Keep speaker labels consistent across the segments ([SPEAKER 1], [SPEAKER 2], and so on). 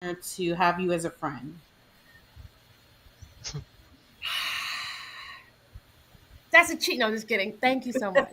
[SPEAKER 1] to have you as a friend.
[SPEAKER 2] That's a cheat. No, just kidding. Thank you so much.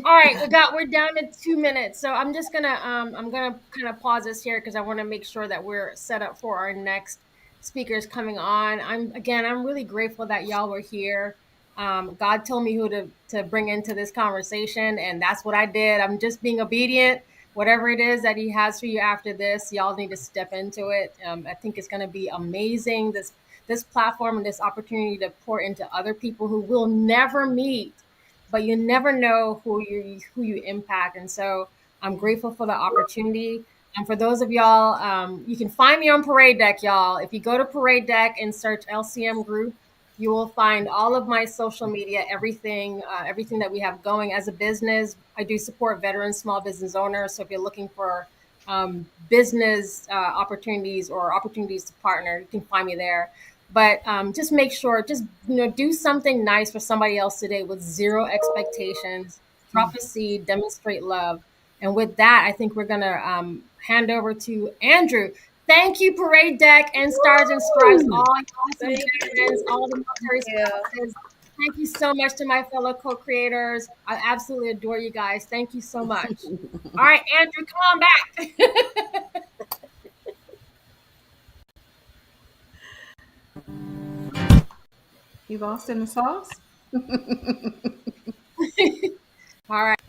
[SPEAKER 2] All right, we're down to 2 minutes, so I'm just gonna I'm gonna kind of pause this here because I want to make sure that we're set up for our next speakers coming on. I'm really grateful that y'all were here. God told me who to bring into this conversation, and that's what I did. I'm just being obedient. Whatever it is that He has for you after this, y'all need to step into it. I think it's going to be amazing. This platform and this opportunity to pour into other people who will never meet, but you never know who you impact. And so I'm grateful for the opportunity. And for those of y'all, you can find me on Parade Deck, y'all. If you go to Parade Deck and search LCM Group, you will find all of my social media, everything that we have going as a business. I do support veteran small business owners. So if you're looking for business opportunities or opportunities to partner, you can find me there. But just make sure, do something nice for somebody else today with zero expectations. Drop a seed, demonstrate love. And with that, I think we're gonna hand over to Andrew. Thank you, Parade Deck and Stars and Stripes, all awesome veterans, all the military spouses. Thank you so much to my fellow co-creators. I absolutely adore you guys. Thank you so much. All right, Andrew, come on back.
[SPEAKER 1] You lost in the sauce?
[SPEAKER 2] All right.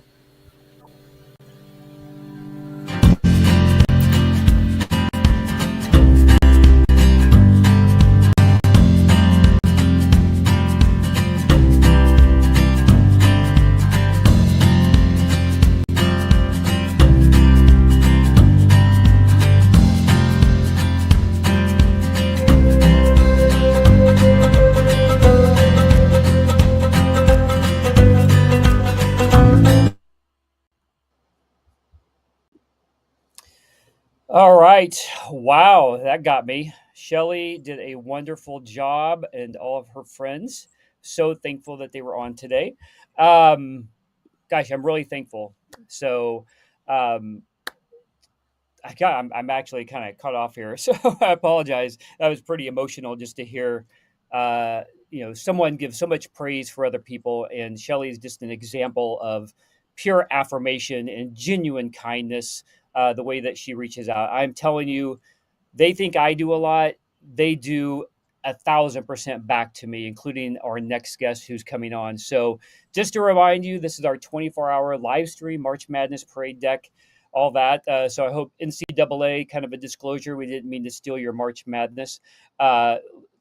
[SPEAKER 3] All right. Wow, that got me. Shelly did a wonderful job and all of her friends. So thankful that they were on today. Um, Gosh, I'm really thankful. So, um, I'm actually kind of cut off here, so I apologize. That was pretty emotional just to hear, uh, someone give so much praise for other people, and Shelly is just an example of pure affirmation and genuine kindness. The way that she reaches out, I'm telling you, they think I do a lot. They do 1,000% back to me, including our next guest who's coming on. So, just to remind you, this is our 24-hour live stream, March Madness Parade Deck, all that. So, I hope NCAA, kind of a disclosure, we didn't mean to steal your March Madness uh,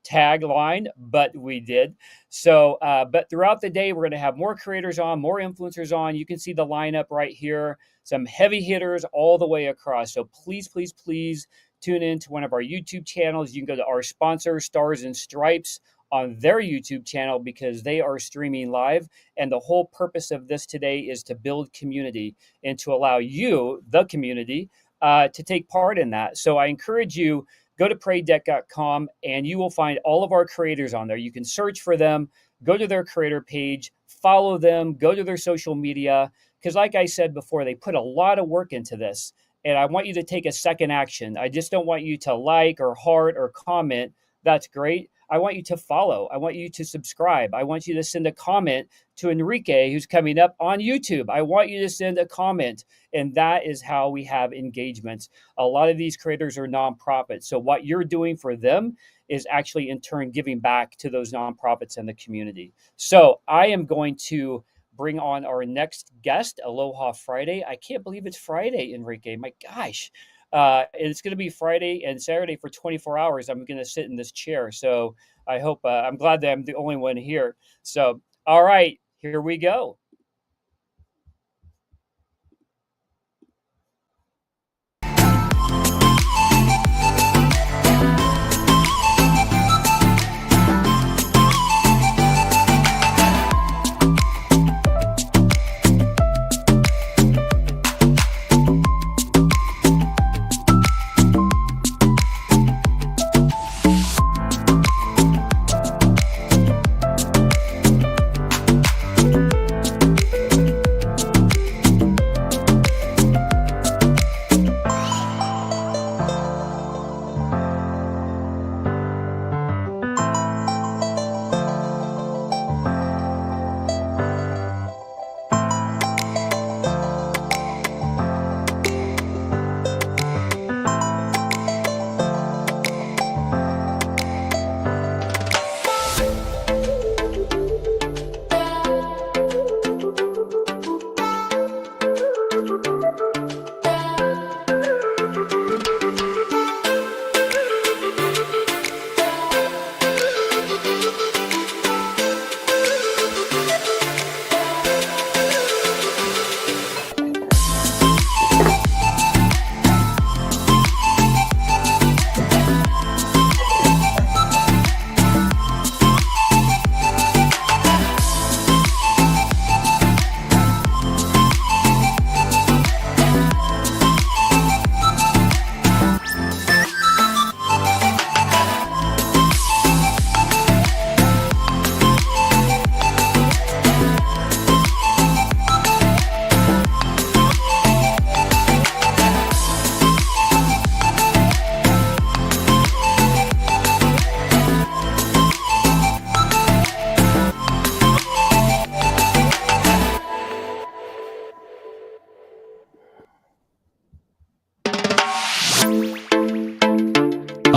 [SPEAKER 3] tagline, but we did. So, but throughout the day, we're going to have more creators on, more influencers on. You can see the lineup right here, some heavy hitters all the way across. So, please, please, please tune in to one of our YouTube channels. You can go to our sponsor, Stars and Stripes, on their YouTube channel because they are streaming live. And the whole purpose of this today is to build community and to allow you, the community, to take part in that. So I encourage you, go to paradedeck.com and you will find all of our creators on there. You can search for them, go to their creator page, follow them, go to their social media. Because like I said before, they put a lot of work into this. And I want you to take a second action. I just don't want you to like or heart or comment. That's great. I want you to follow. I want you to subscribe. I want you to send a comment to Enrique, who's coming up on YouTube. I want you to send a comment. And that is how we have engagements. A lot of these creators are nonprofits. So what you're doing for them is actually in turn giving back to those nonprofits and the community. So I am going to bring on our next guest, Aloha Friday. I can't believe it's Friday, Enrique. My gosh. It's going to be Friday and Saturday for 24 hours. I'm going to sit in this chair. So I hope, I'm glad that I'm the only one here. So, all right, here we go.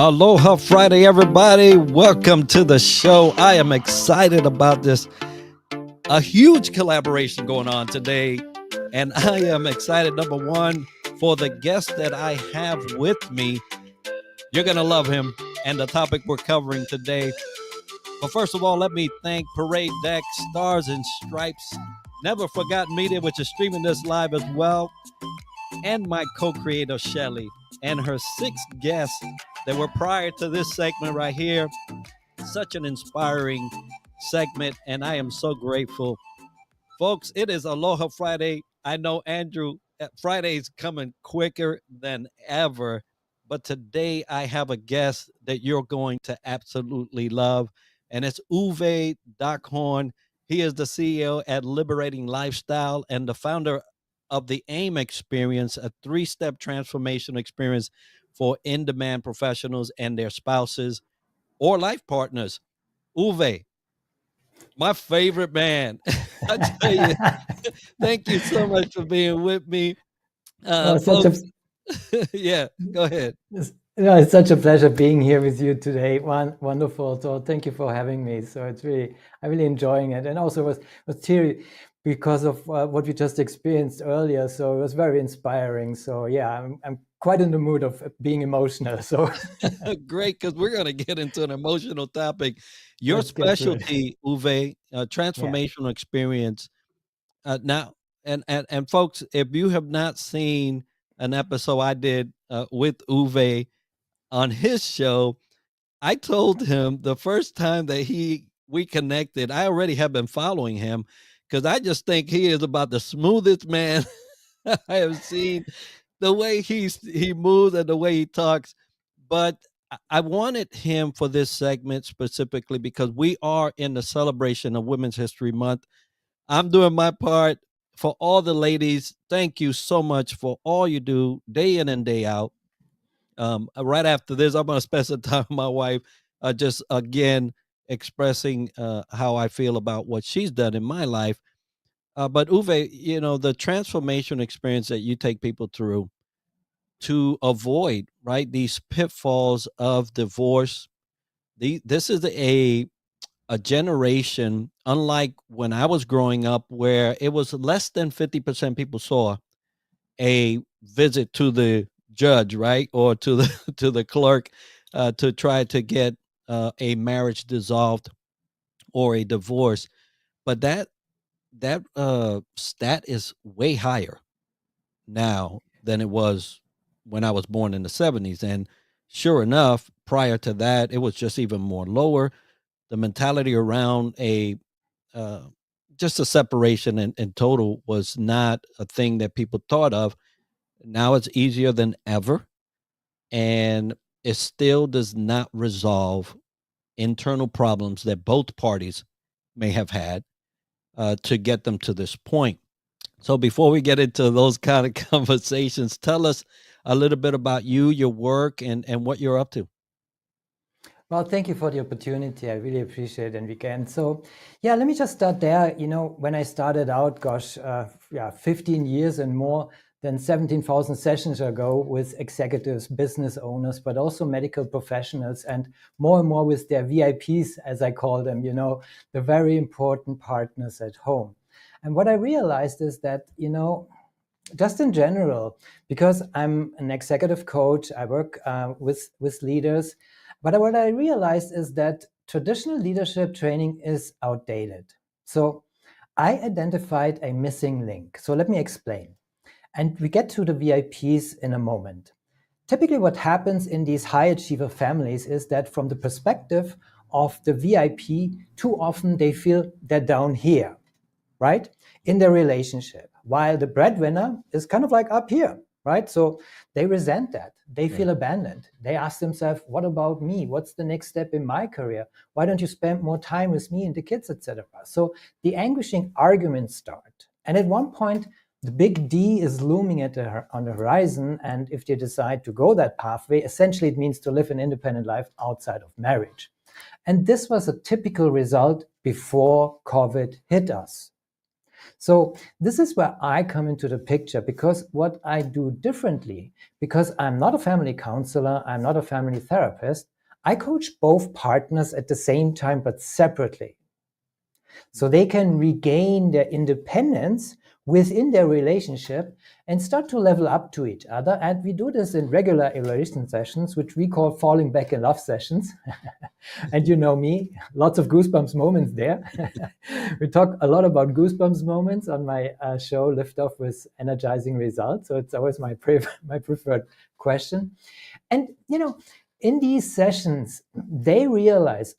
[SPEAKER 4] Aloha Friday, everybody. Welcome to the show. I am excited about this. A huge collaboration going on today. And I am excited, number one, for the guest that I have with me. You're going to love him and the topic we're covering today. But first of all, let me thank Parade Deck, Stars and Stripes, Never Forgotten Media, which is streaming this live as well, and my co-creator, Shelly, and her 6 guests that were prior to this segment right here. Such an inspiring segment, and I am so grateful. Folks, it is Aloha Friday. I know, Andrew, Friday's coming quicker than ever, but today I have a guest that you're going to absolutely love, and it's Uwe Dockhorn. He is the CEO at Liberating Lifestyle and the founder of the AIM experience, a 3-step transformation experience for in-demand professionals and their spouses or life partners. Uwe, my favorite man. I tell you, thank you so much for being with me. Folks, yeah, go ahead.
[SPEAKER 5] It's such a pleasure being here with you today. Wonderful. So thank you for having me. So I'm really enjoying it. And also was teary because of what we just experienced earlier. So it was very inspiring. So yeah, I'm quite in the mood of being emotional. So
[SPEAKER 4] great, because we're going to get into an emotional topic. Your specialty, Uwe, transformational experience. Now, and folks, if you have not seen an episode I did with Uwe on his show, I told him the first time that we connected, I already have been following him because I just think he is about the smoothest man I have seen. The way he moves and the way he talks. But I wanted him for this segment specifically because we are in the celebration of Women's History Month. I'm doing my part. For all the ladies, thank you so much for all you do day in and day out. Right after this, I'm going to spend some time with my wife, just again expressing how I feel about what she's done in my life. But Uwe, the transformation experience that you take people through to avoid, right, these pitfalls of divorce. This is a generation, unlike when I was growing up, where it was less than 50% people saw a visit to the judge, right, or to the to the clerk to try to get a marriage dissolved or a divorce. But that stat is way higher now than it was when I was born in the 70s. And sure enough, prior to that, it was just even more lower. The mentality around just a separation in total was not a thing that people thought of. Now it's easier than ever. And it still does not resolve internal problems that both parties may have had to get them to this point. So before we get into those kind of conversations, tell us a little bit about you, your work, and what you're up to.
[SPEAKER 5] Well, thank you for the opportunity. I really appreciate it. And weekend. So yeah, let me just start there. When I started out, 15 years and more than 17,000 sessions ago with executives, business owners, but also medical professionals, and more with their VIPs, as I call them, the very important partners at home. And what I realized is that, just in general, because I'm an executive coach, I work with leaders. But what I realized is that traditional leadership training is outdated. So I identified a missing link. So let me explain. And we get to the VIPs in a moment. Typically what happens in these high achiever families is that from the perspective of the VIP, too often they feel they're down here, right? In their relationship, while the breadwinner is kind of like up here, right? So they resent that. They feel abandoned. They ask themselves, what about me? What's the next step in my career? Why don't you spend more time with me and the kids, etc.? So the anguishing arguments start. And at one point, the big D is looming on the horizon. And if they decide to go that pathway, essentially it means to live an independent life outside of marriage. And this was a typical result before COVID hit us. So this is where I come into the picture, because what I do differently, because I'm not a family counselor, I'm not a family therapist, I coach both partners at the same time, but separately. So they can regain their independence within their relationship and start to level up to each other. And we do this in regular evaluation sessions, which we call falling back in love sessions. And you know me, lots of goosebumps moments there. We talk a lot about goosebumps moments on my show, Lift Off with Energizing Results. So it's always my preferred question. And, you know, in these sessions, they realize,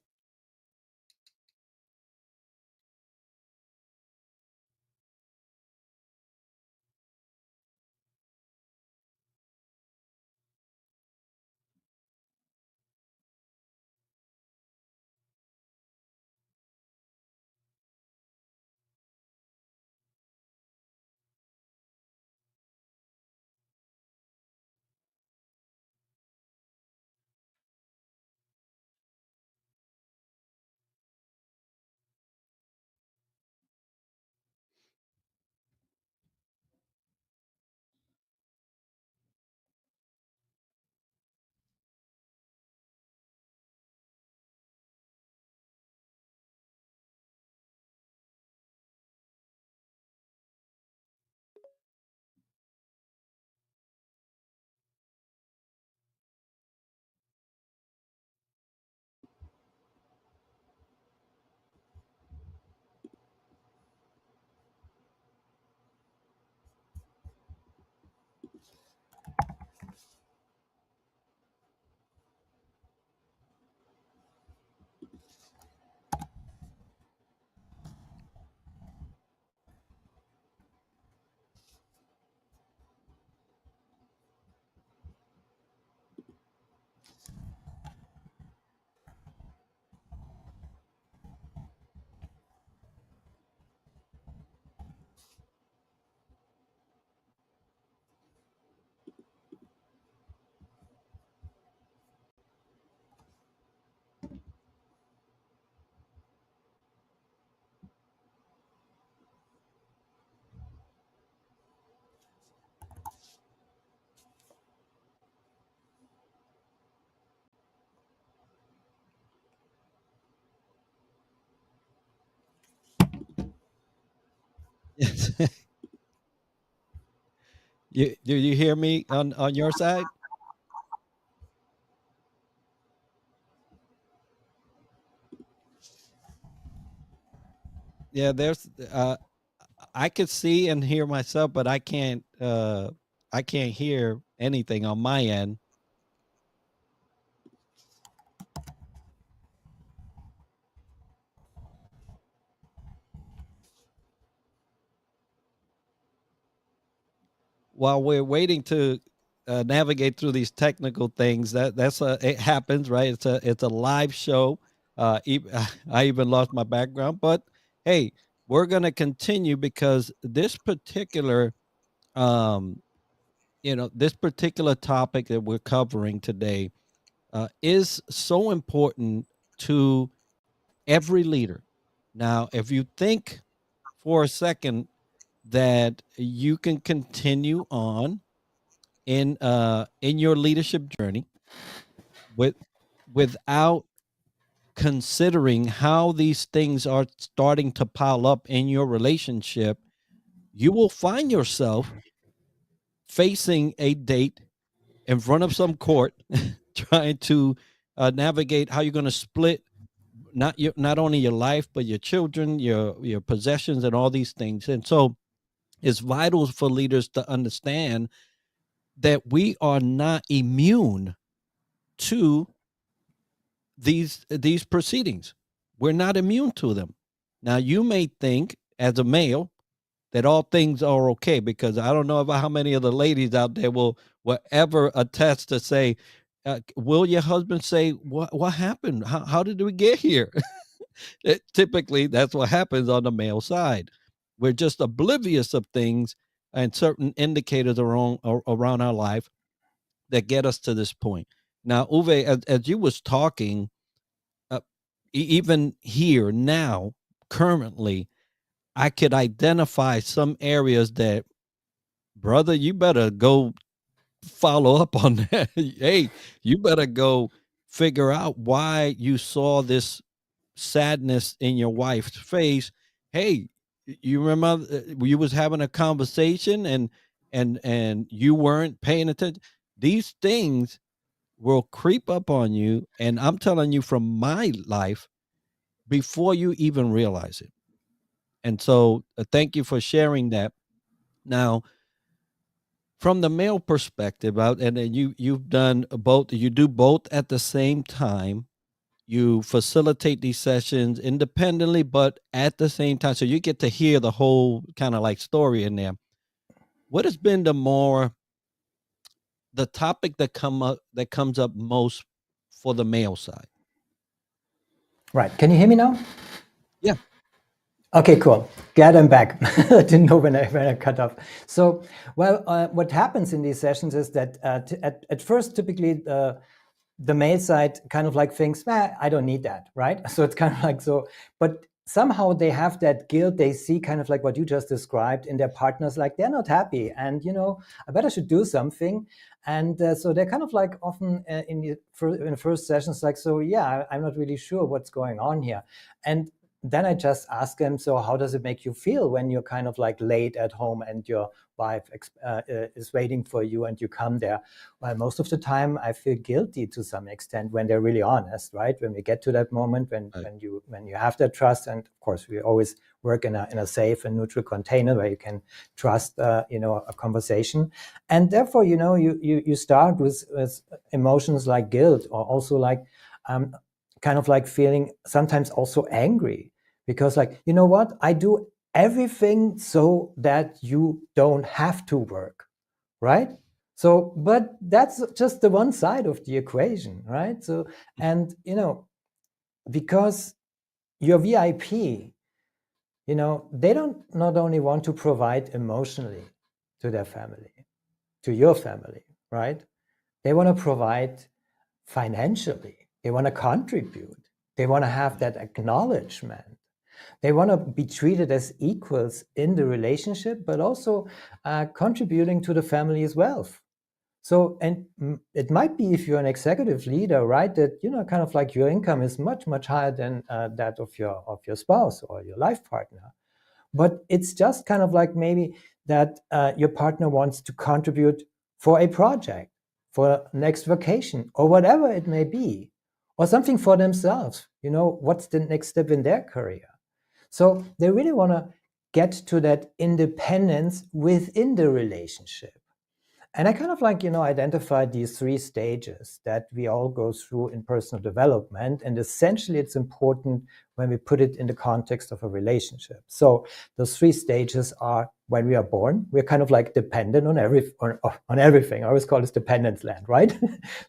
[SPEAKER 4] Yes. Do you hear me on your side? Yeah, there's I could see and hear myself, but I can't hear anything on my end. While we're waiting to navigate through these technical things, it happens, right? It's a live show. I even lost my background, but hey, we're gonna continue because this particular um, this particular topic that we're covering today is so important to every leader. Now, if you think for a second that you can continue on in your leadership journey with without considering how these things are starting to pile up in your relationship, you will find yourself facing a date in front of some court trying to navigate how you're going to split not only your life but your children, your possessions, and all these things. And so it's vital for leaders to understand that we are not immune to these proceedings. We're not immune to them. Now, you may think as a male that all things are okay, because I don't know about how many of the ladies out there will ever attest to say, will your husband say, what happened? How did we get here? Typically, that's what happens on the male side. We're just oblivious of things and certain indicators around our life that get us to this point. Now, Uwe, as you was talking, even here now, currently, I could identify some areas that, brother, you better go follow up on that. Hey, you better go figure out why you saw this sadness in your wife's face. Hey, you remember you was having a conversation and you weren't paying attention. These things will creep up on you, and I'm telling you from my life, before you even realize it. And so, thank you for sharing that. Now, from the male perspective, and then you've done both. You do both at the same time. You facilitate these sessions independently, but at the same time, so you get to hear the whole kind of like story in there. What has been the topic that comes up most for the male side?
[SPEAKER 5] Right. Can you hear me now?
[SPEAKER 4] Yeah.
[SPEAKER 5] Okay, cool. Glad I'm back. I didn't know when I cut off. So, well, what happens in these sessions is that at first, typically, the male side kind of like thinks, I don't need that, right? So it's kind of like so, but somehow they have that guilt. They see kind of like what you just described in their partners, like they're not happy, and I better should do something. And so they're kind of like often in the first sessions, like, so yeah, I'm not really sure what's going on here. And then I just ask them, so how does it make you feel when you're kind of like late at home and your wife is waiting for you and you come there? Well, most of the time I feel guilty to some extent when they're really honest, right? When we get to that moment, when you have that trust, and of course we always work in a safe and neutral container where you can trust, a conversation, and therefore, you start with emotions like guilt, or also like kind of like feeling sometimes also angry, because like, you know what, I do everything so that you don't have to work, right? So, but that's just the one side of the equation, right? So, and because your VIP, they don't not only want to provide emotionally to their family, to your family, right? They want to provide financially. They want to contribute. They want to have that acknowledgement. They want to be treated as equals in the relationship, but also contributing to the family's wealth. So, and it might be, if you're an executive leader, right, that kind of like your income is much, much higher than that of your spouse or your life partner. But it's just kind of like maybe that your partner wants to contribute for a project, for next vacation, or whatever it may be, or something for themselves. What's the next step in their career? So they really want to get to that independence within the relationship. And I kind of like, identified these 3 stages that we all go through in personal development. And essentially, it's important when we put it in the context of a relationship. So those 3 stages are: when we are born, we're kind of like dependent on everything. I always call this dependence land, right?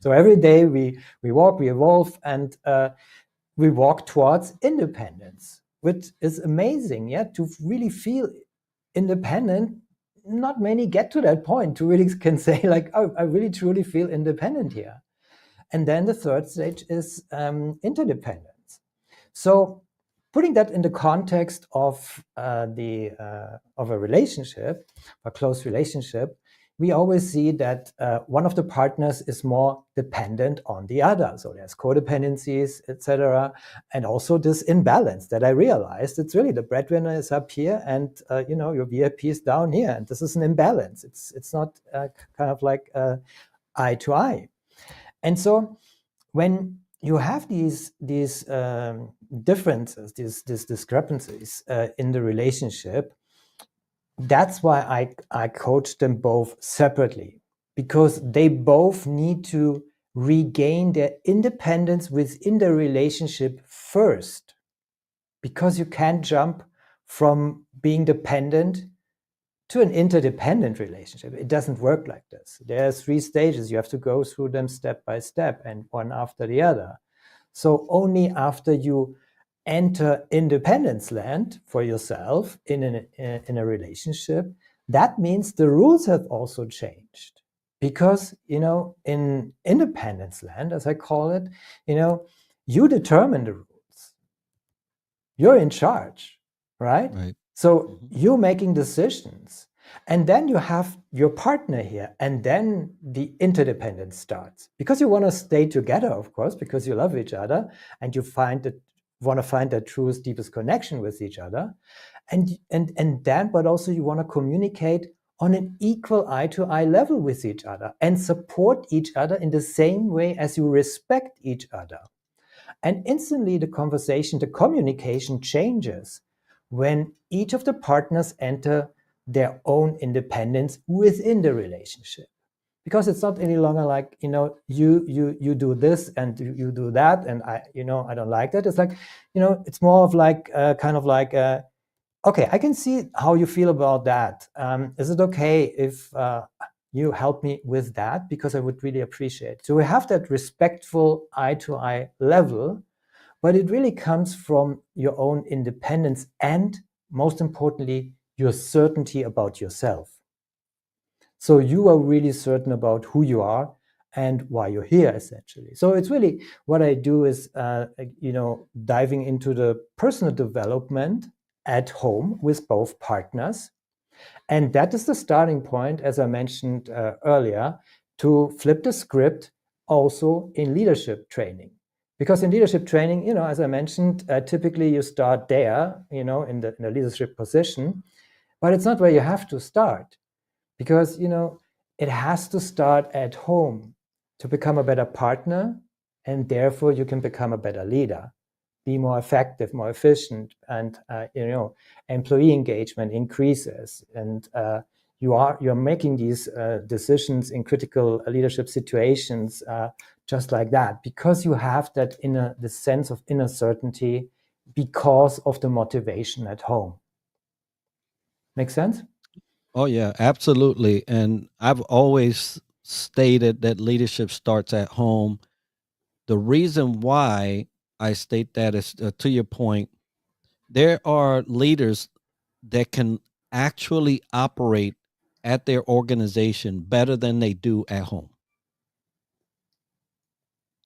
[SPEAKER 5] So every day we walk, we evolve, and we walk towards independence, which is amazing. Yeah, to really feel independent. Not many get to that point to really can say like, oh, I really truly feel independent here. And then the 3rd stage is interdependence. So putting that in the context of of a relationship, a close relationship, we always see that one of the partners is more dependent on the other. So there's codependencies, etc., and also this imbalance that I realized. It's really the breadwinner is up here, and your VIP is down here, and this is an imbalance. It's not kind of like eye to eye. And so when you have these differences, these discrepancies in the relationship, that's why I coach them both separately, because they both need to regain their independence within the relationship first, because you can't jump from being dependent to an interdependent relationship. It doesn't work like this. There are 3 stages. You have to go through them step by step, and one after the other. So only after you enter independence land for yourself in a relationship, that means the rules have also changed. Because, in independence land, as I call it, you determine the rules. You're in charge, right? So you're making decisions, and then you have your partner here, and then the interdependence starts, because you want to stay together, of course, because you love each other and you want to find that truest, deepest connection with each other, and then, but also you want to communicate on an equal eye-to-eye level with each other and support each other in the same way as you respect each other. And instantly the conversation, the communication changes when each of the partners enter their own independence within the relationship. Because it's not any longer like, you do this and you do that, and I don't like that. It's like, it's more of like kind of like okay, I can see how you feel about that. Is it okay if you help me with that? Because I would really appreciate it. So we have that respectful eye-to-eye level, but it really comes from your own independence and, most importantly, your certainty about yourself. So you are really certain about who you are and why you're here, essentially. So it's really what I do is, diving into the personal development at home with both partners. And that is the starting point, as I mentioned earlier, to flip the script also in leadership training. Because in leadership training, as I mentioned, typically you start there, in the leadership position, but it's not where you have to start. Because, it has to start at home to become a better partner, and therefore you can become a better leader, be more effective, more efficient, and employee engagement increases, and you're making these decisions in critical leadership situations just like that, because you have that the sense of inner certainty because of the motivation at home. Make sense?
[SPEAKER 4] Oh yeah, absolutely. And I've always stated that leadership starts at home. The reason why I state that is, to your point, there are leaders that can actually operate at their organization better than they do at home.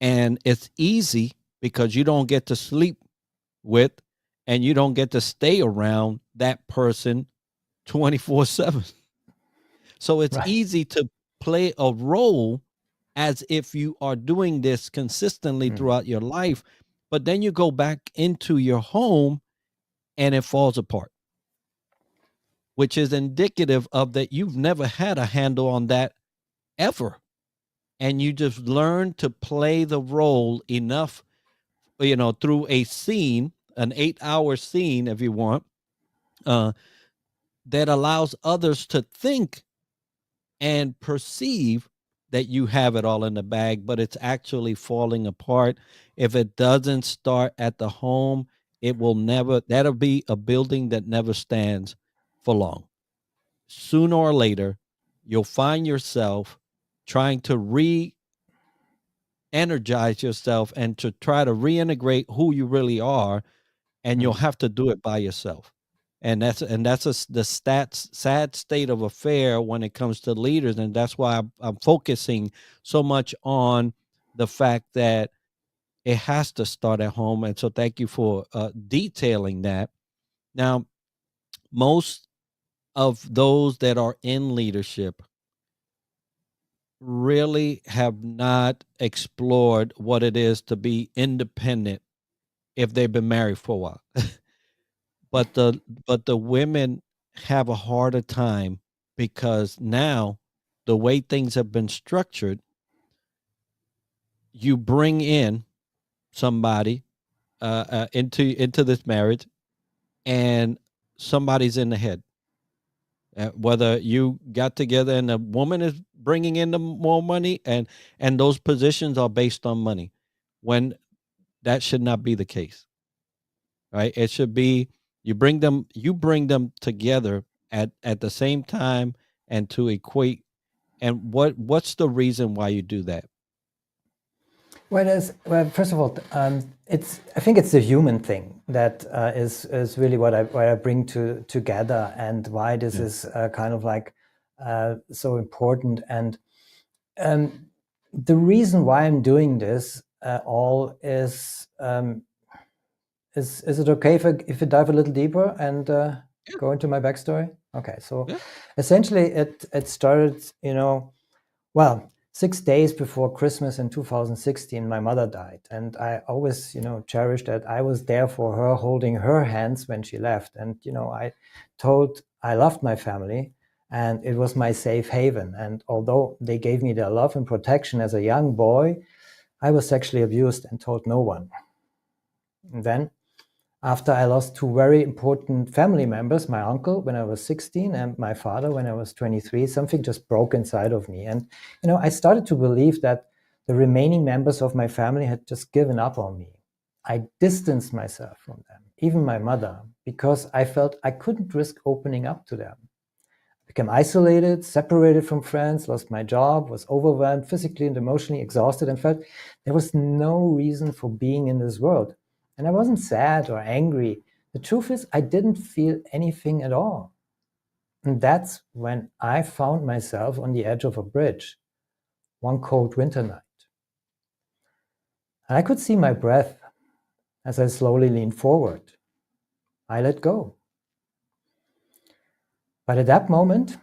[SPEAKER 4] And it's easy because you don't get to sleep with and you don't get to stay around that person 24/7. So it's
[SPEAKER 5] Right.
[SPEAKER 4] easy to play a role as if you are doing this consistently throughout your life, but then you go back into your home and it falls apart, which is indicative of that you've never had a handle on that ever. And you just learn to play the role enough, through a scene, an 8-hour scene, if you want, that allows others to think and perceive that you have it all in the bag, but it's actually falling apart. If it doesn't start at the home, it will never, that'll be a building that never stands for long. Sooner or later, you'll find yourself trying to energize yourself and to try to reintegrate who you really are, and you'll have to do it by yourself. And that's the sad state of affair when it comes to leaders, and that's why I'm focusing so much on the fact that it has to start at home. And so, thank you for detailing that. Now, most of those that are in leadership really have not explored what it is to be independent if they've been married for a while. But the women have a harder time because now the way things have been structured, you bring in somebody into this marriage, and somebody's in the head. Whether you got together and the woman is bringing in the more money, and those positions are based on money, when that should not be the case, right? It should be you bring them together at the same time and to equate. And what's the reason why you do that?
[SPEAKER 5] Well, first of all, I think it's the human thing that is really what I bring together, and why this is kind of like so important. And the reason why I'm doing this all is it okay if I dive a little deeper? And go into my backstory? Okay, so
[SPEAKER 4] Yeah.
[SPEAKER 5] essentially it started, well, 6 days before Christmas in 2016, my mother died. And I always, cherished that I was there for her, holding her hands when she left. And, I loved my family and it was my safe haven. And although they gave me their love and protection as a young boy, I was sexually abused and told no one. And then after I lost two very important family members, my uncle when I was 16 and my father when I was 23, something just broke inside of me. And, I started to believe that the remaining members of my family had just given up on me. I distanced myself from them, even my mother, because I felt I couldn't risk opening up to them. I became isolated, separated from friends, lost my job, was overwhelmed, physically and emotionally exhausted, and felt there was no reason for being in this world. And I wasn't sad or angry. The truth is, I didn't feel anything at all. And that's when I found myself on the edge of a bridge, one cold winter night. And I could see my breath as I slowly leaned forward. I let go. But at that moment,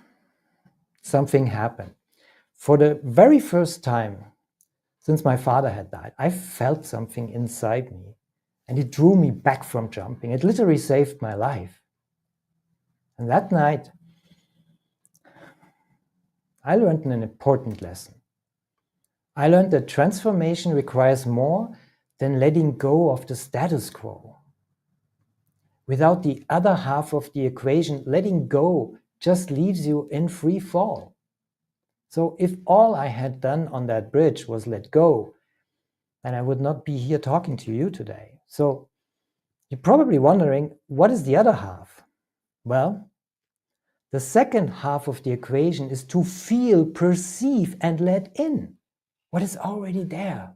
[SPEAKER 5] something happened. For the very first time since my father had died, I felt something inside me. And it drew me back from jumping. It literally saved my life. And that night, I learned an important lesson. I learned that transformation requires more than letting go of the status quo. Without the other half of the equation, letting go just leaves you in free fall. So if all I had done on that bridge was let go, then I would not be here talking to you today. So you're probably wondering, what is the other half? Well, the second half of the equation is to feel, perceive, and let in what is already there.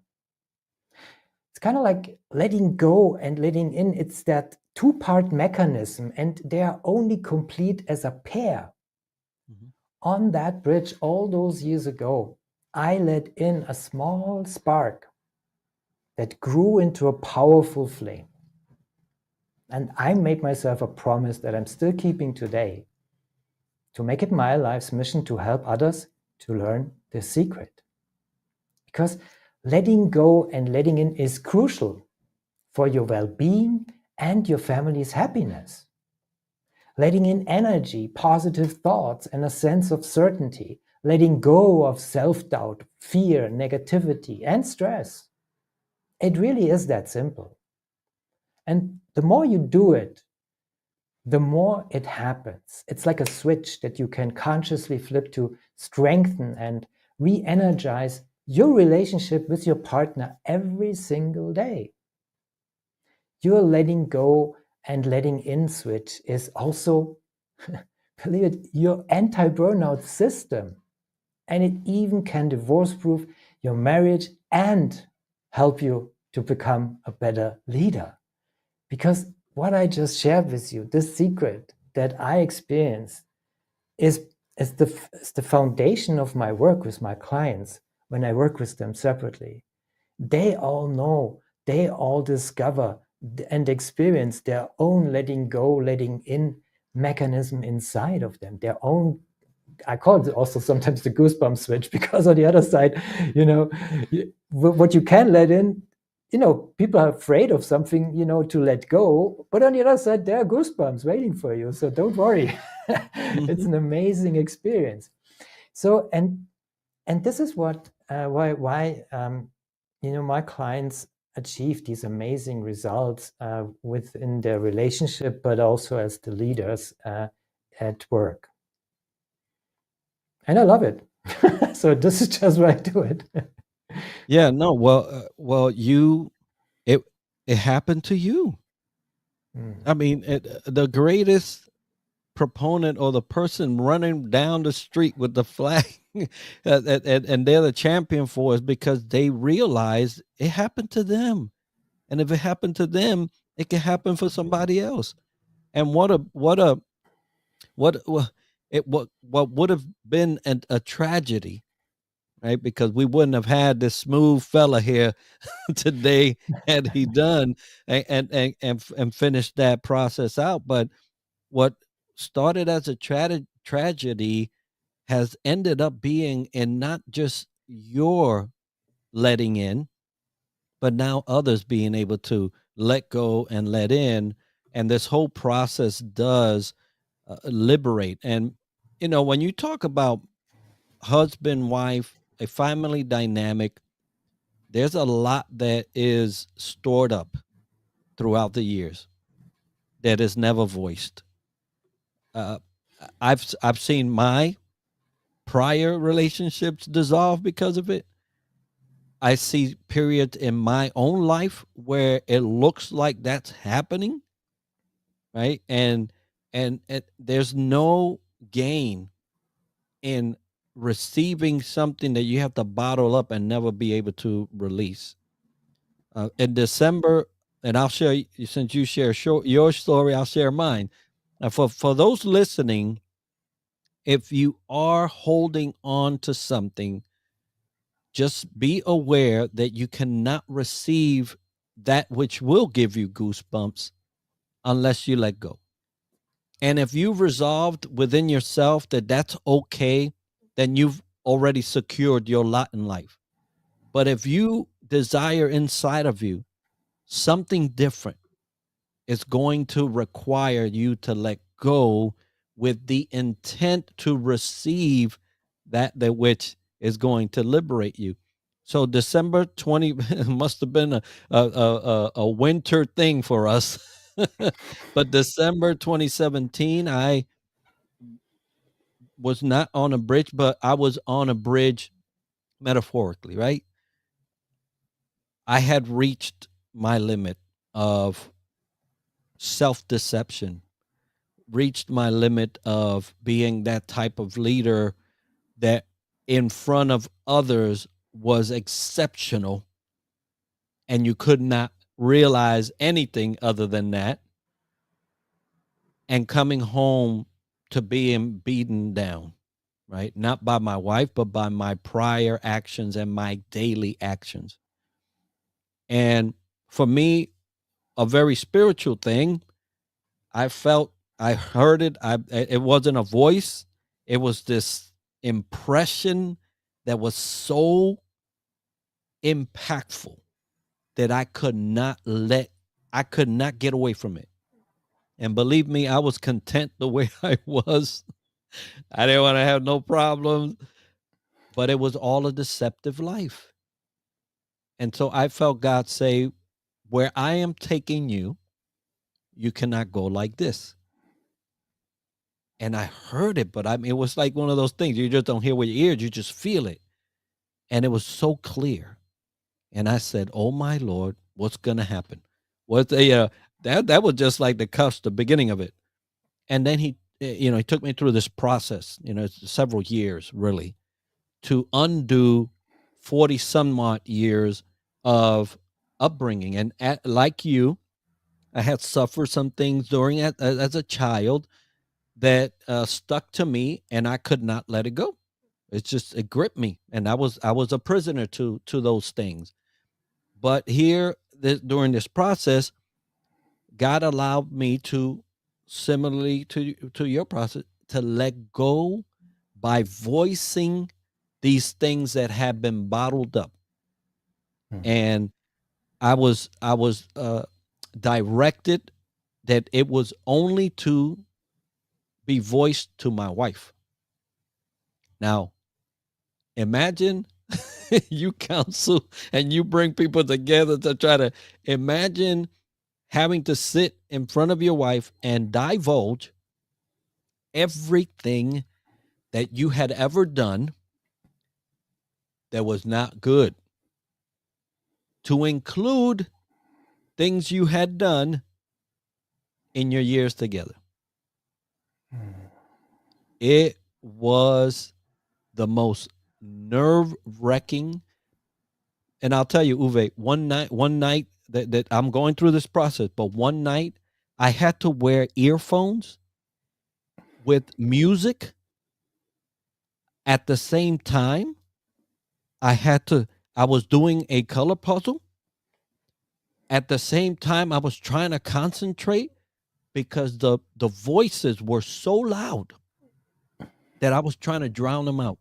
[SPEAKER 5] It's kind of like letting go and letting in. It's that two-part mechanism, and they are only complete as a pair. Mm-hmm. On that bridge all those years ago, I let in a small spark that grew into a powerful flame. And I made myself a promise that I'm still keeping today, to make it my life's mission to help others to learn the secret. Because letting go and letting in is crucial for your well-being and your family's happiness. Letting in energy, positive thoughts, and a sense of certainty. Letting go of self-doubt, fear, negativity, and stress. It really is that simple. And the more you do it, the more it happens. It's like a switch that you can consciously flip to strengthen and re-energize your relationship with your partner every single day. Your letting go and letting in switch is also, believe it, your anti-burnout system. And it even can divorce-proof your marriage and help you to become a better leader. Because what I just shared with you, this secret that I experienced is the foundation of my work with my clients when I work with them separately. They all know, they all discover and experience their own letting go, letting in mechanism inside of them, their own. I call it also sometimes the goosebump switch, because on the other side, what you can let in, people are afraid of something, to let go, but on the other side, there are goosebumps waiting for you. So don't worry. It's an amazing experience. So, and this is what, why my clients achieve these amazing results within their relationship, but also as the leaders at work. And I love it. So this is just why I do it.
[SPEAKER 4] Yeah, no, well, it happened to you. I mean, the greatest proponent or the person running down the street with the flag and they're the champion for us because they realize it happened to them. And if it happened to them, it can happen for somebody else. And what would have been a tragedy, right? Because we wouldn't have had this smooth fella here today had he done and finished that process out. But what started as a tragedy has ended up being in not just your letting in, but now others being able to let go and let in. And this whole process does liberate. And, when you talk about husband, wife, a family dynamic, there's a lot that is stored up throughout the years that is never voiced. Uh, I've seen my prior relationships dissolve because of it. I see periods in my own life where it looks like that's happening, right? And there's no gain in receiving something that you have to bottle up and never be able to release. In December, and I'll share, since you share your story, I'll share mine. For those listening, if you are holding on to something, just be aware that you cannot receive that which will give you goosebumps unless you let go. And if you've resolved within yourself that that's okay, then you've already secured your lot in life. But if you desire inside of you something different, it's going to require you to let go with the intent to receive that which is going to liberate you. So December 20 must have been a winter thing for us. But December 2017, I was not on a bridge, but I was on a bridge metaphorically, right? I had reached my limit of self-deception, reached my limit of being that type of leader that in front of others was exceptional, and you could not realize anything other than that, and coming home to being beaten down, right? Not by my wife, but by my prior actions and my daily actions. And for me, a very spiritual thing, I felt, I heard it. It wasn't a voice. It was this impression that was so impactful that I could not get away from it. And believe me, I was content the way I was. I didn't want to have no problems, but it was all a deceptive life. And so I felt God say, where I am taking you, you cannot go like this. And I heard it, but it was like one of those things. You just don't hear with your ears, you just feel it. And it was so clear. And I said, oh my Lord, what's going to happen? That was just like the beginning of it. And then he took me through this process, several years really, to undo 40 somewhat years of upbringing. And like you, I had suffered some things during as a child that stuck to me, and I could not let it go. It gripped me, and I was a prisoner to those things. But here, during this process, God allowed me to, similarly to your process, to let go by voicing these things that have been bottled up. And I was directed that it was only to be voiced to my wife. Now, imagine you counsel and you bring people together to try to imagine having to sit in front of your wife and divulge everything that you had ever done that was not good, to include things you had done in your years together. It was the most nerve-wracking. And I'll tell you, Uwe, one night that I'm going through this process, but one night I had to wear earphones with music at the same time. I was doing a color puzzle. At the same time, I was trying to concentrate because the voices were so loud that I was trying to drown them out.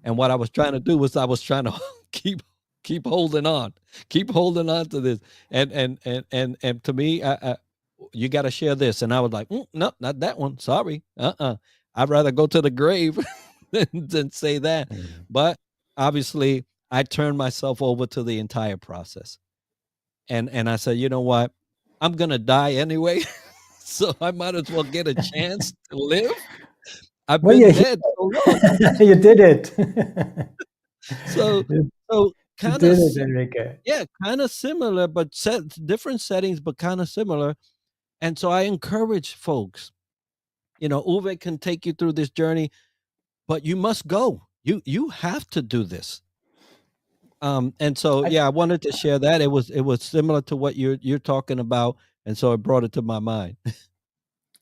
[SPEAKER 4] And what I was trying to do was I was trying to keep holding on to this. And to me, you got to share this. And I was like, no, not that one. Sorry. I'd rather go to the grave than say that. But obviously, I turned myself over to the entire process. And I said, you know what? I'm going to die anyway. So I might as well get a chance to live. I've
[SPEAKER 5] Well,
[SPEAKER 4] been dead so long.
[SPEAKER 5] you did it.
[SPEAKER 4] So
[SPEAKER 5] you
[SPEAKER 4] kind
[SPEAKER 5] did
[SPEAKER 4] of,
[SPEAKER 5] it, Enrique.
[SPEAKER 4] yeah, kind of similar, but different settings, but kind of similar. And so I encourage folks, Uwe can take you through this journey, but you must go. You have to do this. And so, yeah, I wanted to share that. It was similar to what you're talking about. And so it brought it to my mind.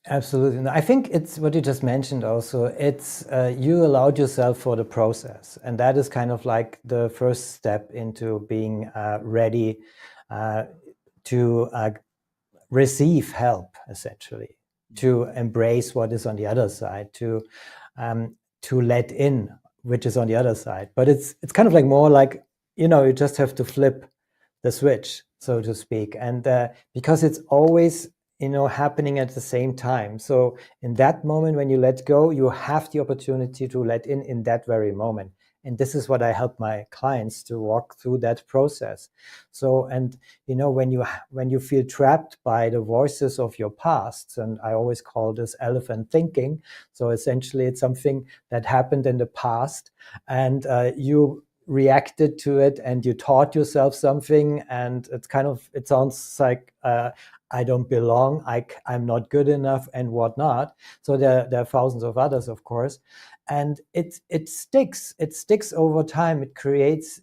[SPEAKER 5] Absolutely. No, I think it's what you just mentioned also. It's you allowed yourself for the process. And that is kind of like the first step into being ready to receive help, essentially, to embrace what is on the other side, to let in which is on the other side. But it's kind of like more like, you just have to flip the switch, so to speak. And because it's always happening at the same time. So in that moment when you let go, you have the opportunity to let in that very moment. And this is what I help my clients to walk through that process. So, and when you feel trapped by the voices of your past, and I always call this elephant thinking. So essentially it's something that happened in the past, and you reacted to it and you taught yourself something, and it sounds like I don't belong, I'm not good enough, and whatnot. So there are thousands of others, of course. And it sticks over time. It creates,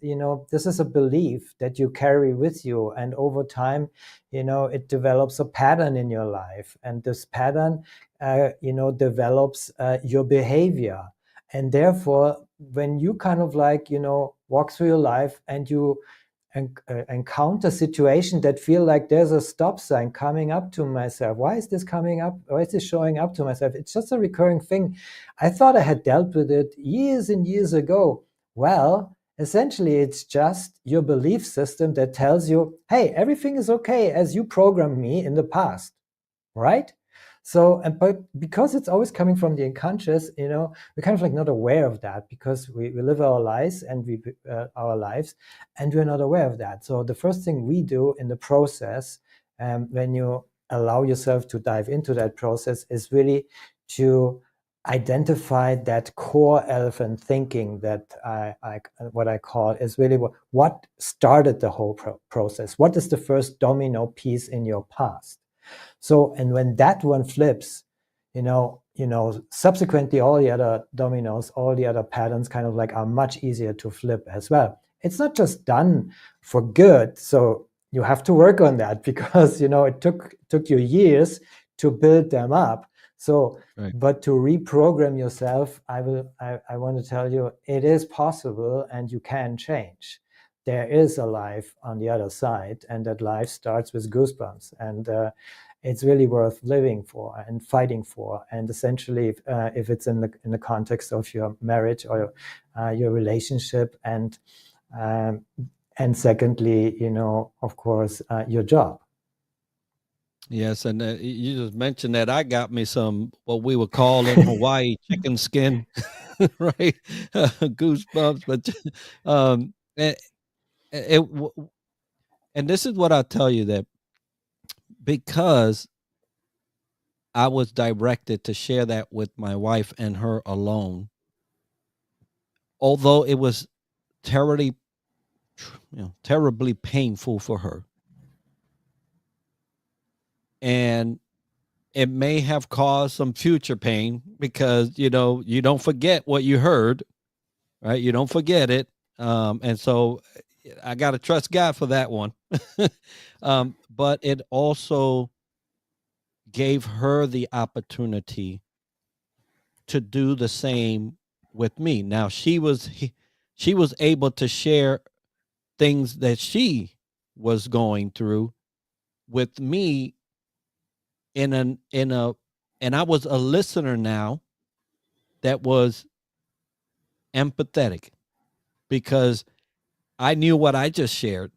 [SPEAKER 5] this is a belief that you carry with you. And over time, it develops a pattern in your life. And this pattern, develops your behavior. And therefore, when you kind of like, walk through your life and you encounter situations that feel like there's a stop sign coming up to myself. Why is this coming up? Why is this showing up to myself? It's just a recurring thing. I thought I had dealt with it years and years ago. Well, essentially, it's just your belief system that tells you, hey, everything is okay as you programmed me in the past, right? So, but because it's always coming from the unconscious, we're kind of like not aware of that, because we live our lives and our lives, and we're not aware of that. So the first thing we do in the process, when you allow yourself to dive into that process, is really to identify that core elephant thinking that what I call is really what started the whole process. What is the first domino piece in your past? So, and when that one flips, subsequently all the other dominoes, all the other patterns kind of like are much easier to flip as well. It's not just done for good. So you have to work on that, because, it took you years to build them up. So, right. But to reprogram yourself, I want to tell you, it is possible and you can change. There is a life on the other side, and that life starts with goosebumps. And it's really worth living for and fighting for. And essentially, if it's in the context of your marriage or your relationship, and secondly, of course, your job.
[SPEAKER 4] Yes, and you just mentioned that I got me some what we would call in Hawaii chicken skin, right? Goosebumps, but and this is what I tell you, that because I was directed to share that with my wife and her alone, although it was terribly painful for her, and it may have caused some future pain, because you don't forget what you heard, right? You don't forget it, and so I got to trust God for that one. But it also gave her the opportunity to do the same with me. Now she was able to share things that she was going through with me, in a and I was a listener now that was empathetic, because I knew what I just shared,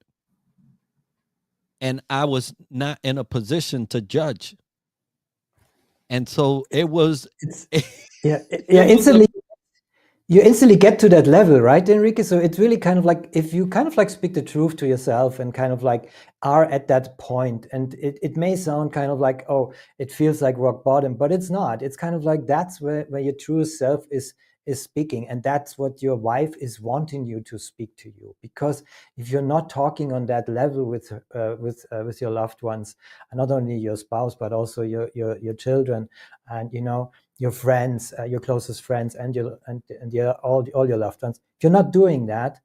[SPEAKER 4] and I was not in a position to judge. And so it was
[SPEAKER 5] It's
[SPEAKER 4] it
[SPEAKER 5] yeah,
[SPEAKER 4] was a,
[SPEAKER 5] you instantly get to that level, right, Enrique? So it's really kind of like, if you kind of like speak the truth to yourself and kind of like are at that point, and it may sound kind of like, oh, it feels like rock bottom, but it's not. It's kind of like, that's where your true self is speaking, and that's what your wife is wanting you to speak to you. Because if you're not talking on that level with your loved ones, and not only your spouse but also your children, and your friends, your closest friends, and all your loved ones. If you're not doing that,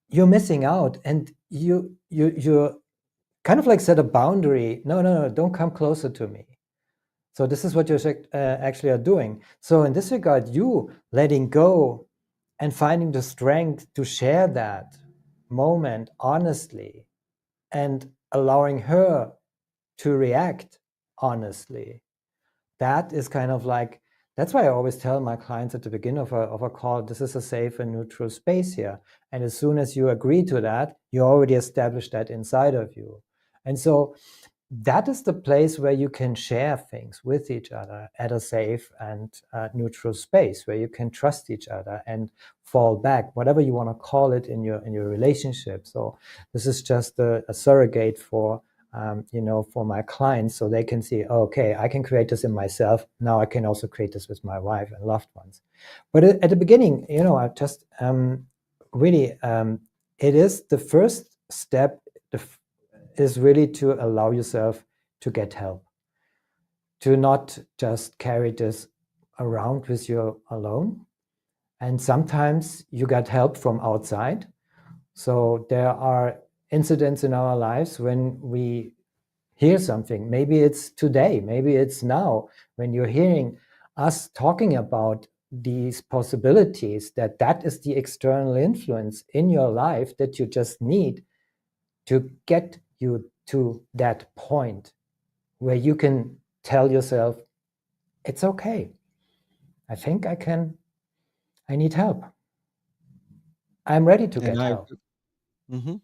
[SPEAKER 5] you're missing out, and you're kind of like set a boundary. No, don't come closer to me. So this is what you actually are doing. So in this regard, you letting go and finding the strength to share that moment honestly, and allowing her to react honestly, that is kind of like, that's why I always tell my clients at the beginning of a call, this is a safe and neutral space here. And as soon as you agree to that, you already established that inside of you. And so that is the place where you can share things with each other at a safe and neutral space, where you can trust each other and fall back, whatever you want to call it in your relationship. So this is just a surrogate for for my clients, so they can see, oh, okay, I can create this in myself. Now I can also create this with my wife and loved ones. But at the beginning, I just really, it is the first step. Is really to allow yourself to get help, to not just carry this around with you alone. And sometimes you get help from outside. So there are incidents in our lives when we hear something. Maybe it's today, maybe it's now, when you're hearing us talking about these possibilities, that is the external influence in your life that you just need to get you to that point where you can tell yourself, it's okay. I think I need help. I'm ready to
[SPEAKER 4] and
[SPEAKER 5] get
[SPEAKER 4] I
[SPEAKER 5] help.
[SPEAKER 4] mhm.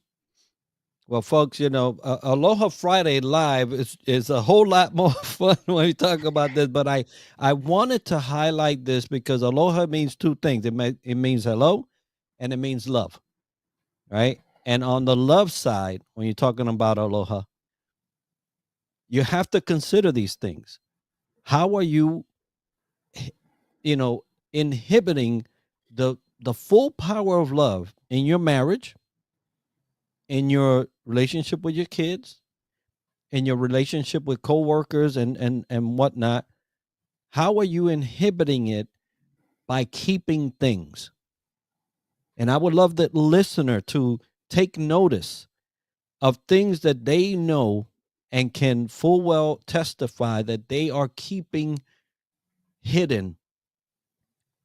[SPEAKER 4] Well, folks, Aloha Friday Live is a whole lot more fun when we talk about this. But I wanted to highlight this because aloha means two things. It means hello, and it means love, right? And on the love side, when you're talking about aloha, you have to consider these things. How are you, you know, inhibiting the full power of love in your marriage, in your relationship with your kids, in your relationship with coworkers and whatnot? How are you inhibiting it by keeping things? And I would love the listener to take notice of things that they know and can full well testify that they are keeping hidden.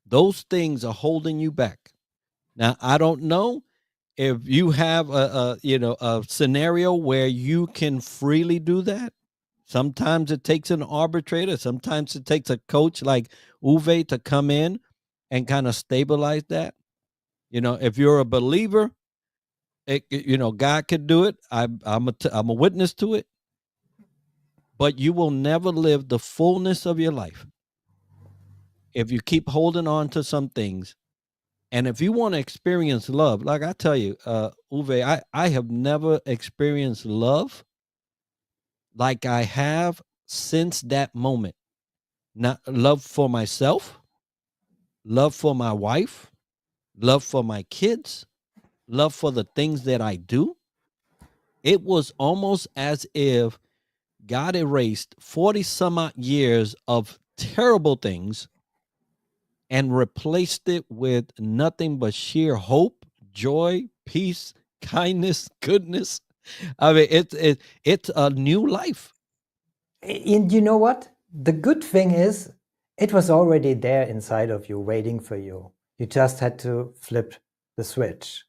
[SPEAKER 4] Those things are holding you back. Now, I don't know if you have a scenario where you can freely do that. Sometimes it takes an arbitrator, sometimes it takes a coach like Uwe to come in and kind of stabilize that. If you're a believer, God could do it. I'm a witness to it. But you will never live the fullness of your life if you keep holding on to some things. And if you want to experience love, like I tell you, Uwe, I have never experienced love like I have since that moment. Not love for myself, love for my wife, love for my kids, love for the things that I do. It was almost as if God erased 40 some odd years of terrible things and replaced it with nothing but sheer hope, joy, peace, kindness, goodness. I mean, it's a new life.
[SPEAKER 5] And you know what? The good thing is, it was already there inside of you, waiting for you. You just had to flip the switch.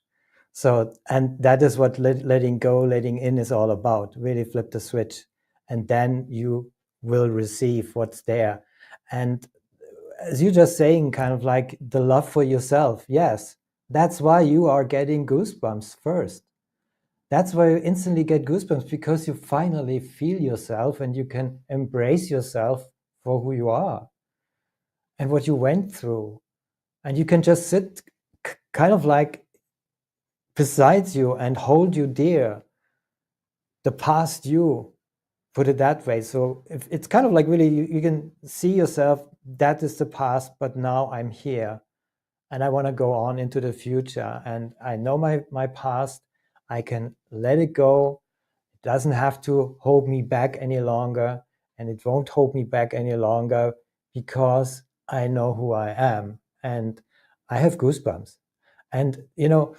[SPEAKER 5] So, and that is what letting go, letting in is all about. Really flip the switch and then you will receive what's there. And as you're just saying, kind of like the love for yourself, yes, that's why you are getting goosebumps first. That's why you instantly get goosebumps, because you finally feel yourself and you can embrace yourself for who you are and what you went through. And you can just sit kind of like beside you and hold you dear, the past you, put it that way. So if it's kind of like really, you can see yourself, that is the past, but now I'm here and I want to go on into the future. And I know my past, I can let it go. It doesn't have to hold me back any longer, and it won't hold me back any longer because I know who I am. And I have goosebumps. And, you know,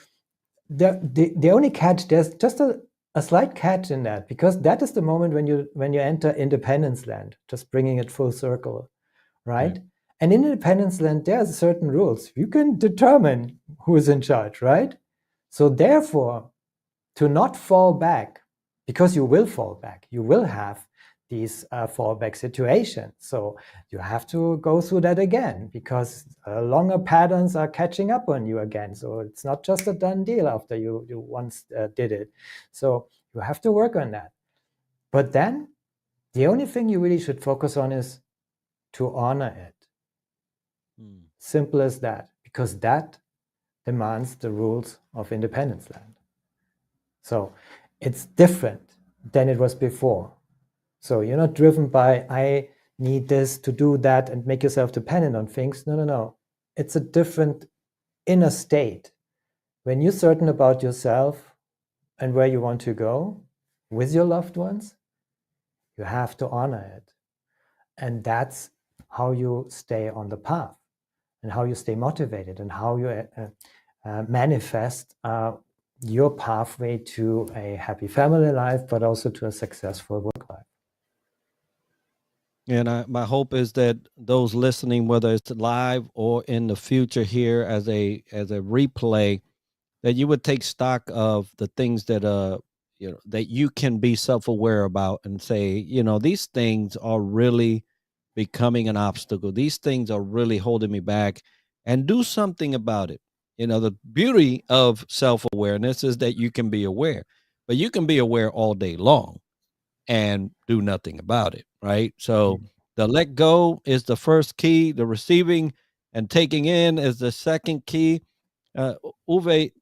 [SPEAKER 5] the only catch, there's just a slight catch in that, because that is the moment when you enter independence land, just bringing it full circle, right? And in independence land, there are certain rules. You can determine who is in charge, right? So therefore, to not fall back, because you will fall back, you will have these fallback situations. So you have to go through that again, because longer patterns are catching up on you again. So it's not just a done deal after you once did it. So you have to work on that. But then the only thing you really should focus on is to honor it. Simple as that, because that demands the rules of independence land. So it's different than it was before. So you're not driven by, I need this to do that and make yourself dependent on things. No. It's a different inner state. When you're certain about yourself and where you want to go with your loved ones, you have to honor it. And that's how you stay on the path, and how you stay motivated, and how you manifest your pathway to a happy family life, but also to a successful work life.
[SPEAKER 4] And my hope is that those listening, whether it's live or in the future here as a replay, that you would take stock of the things that that you can be self-aware about, and say, these things are really becoming an obstacle. These things are really holding me back, and do something about it. The beauty of self-awareness is that you can be aware, but you can be aware all day long and do nothing about it, right? So the let go is the first key, the receiving and taking in is the second key. Uwe,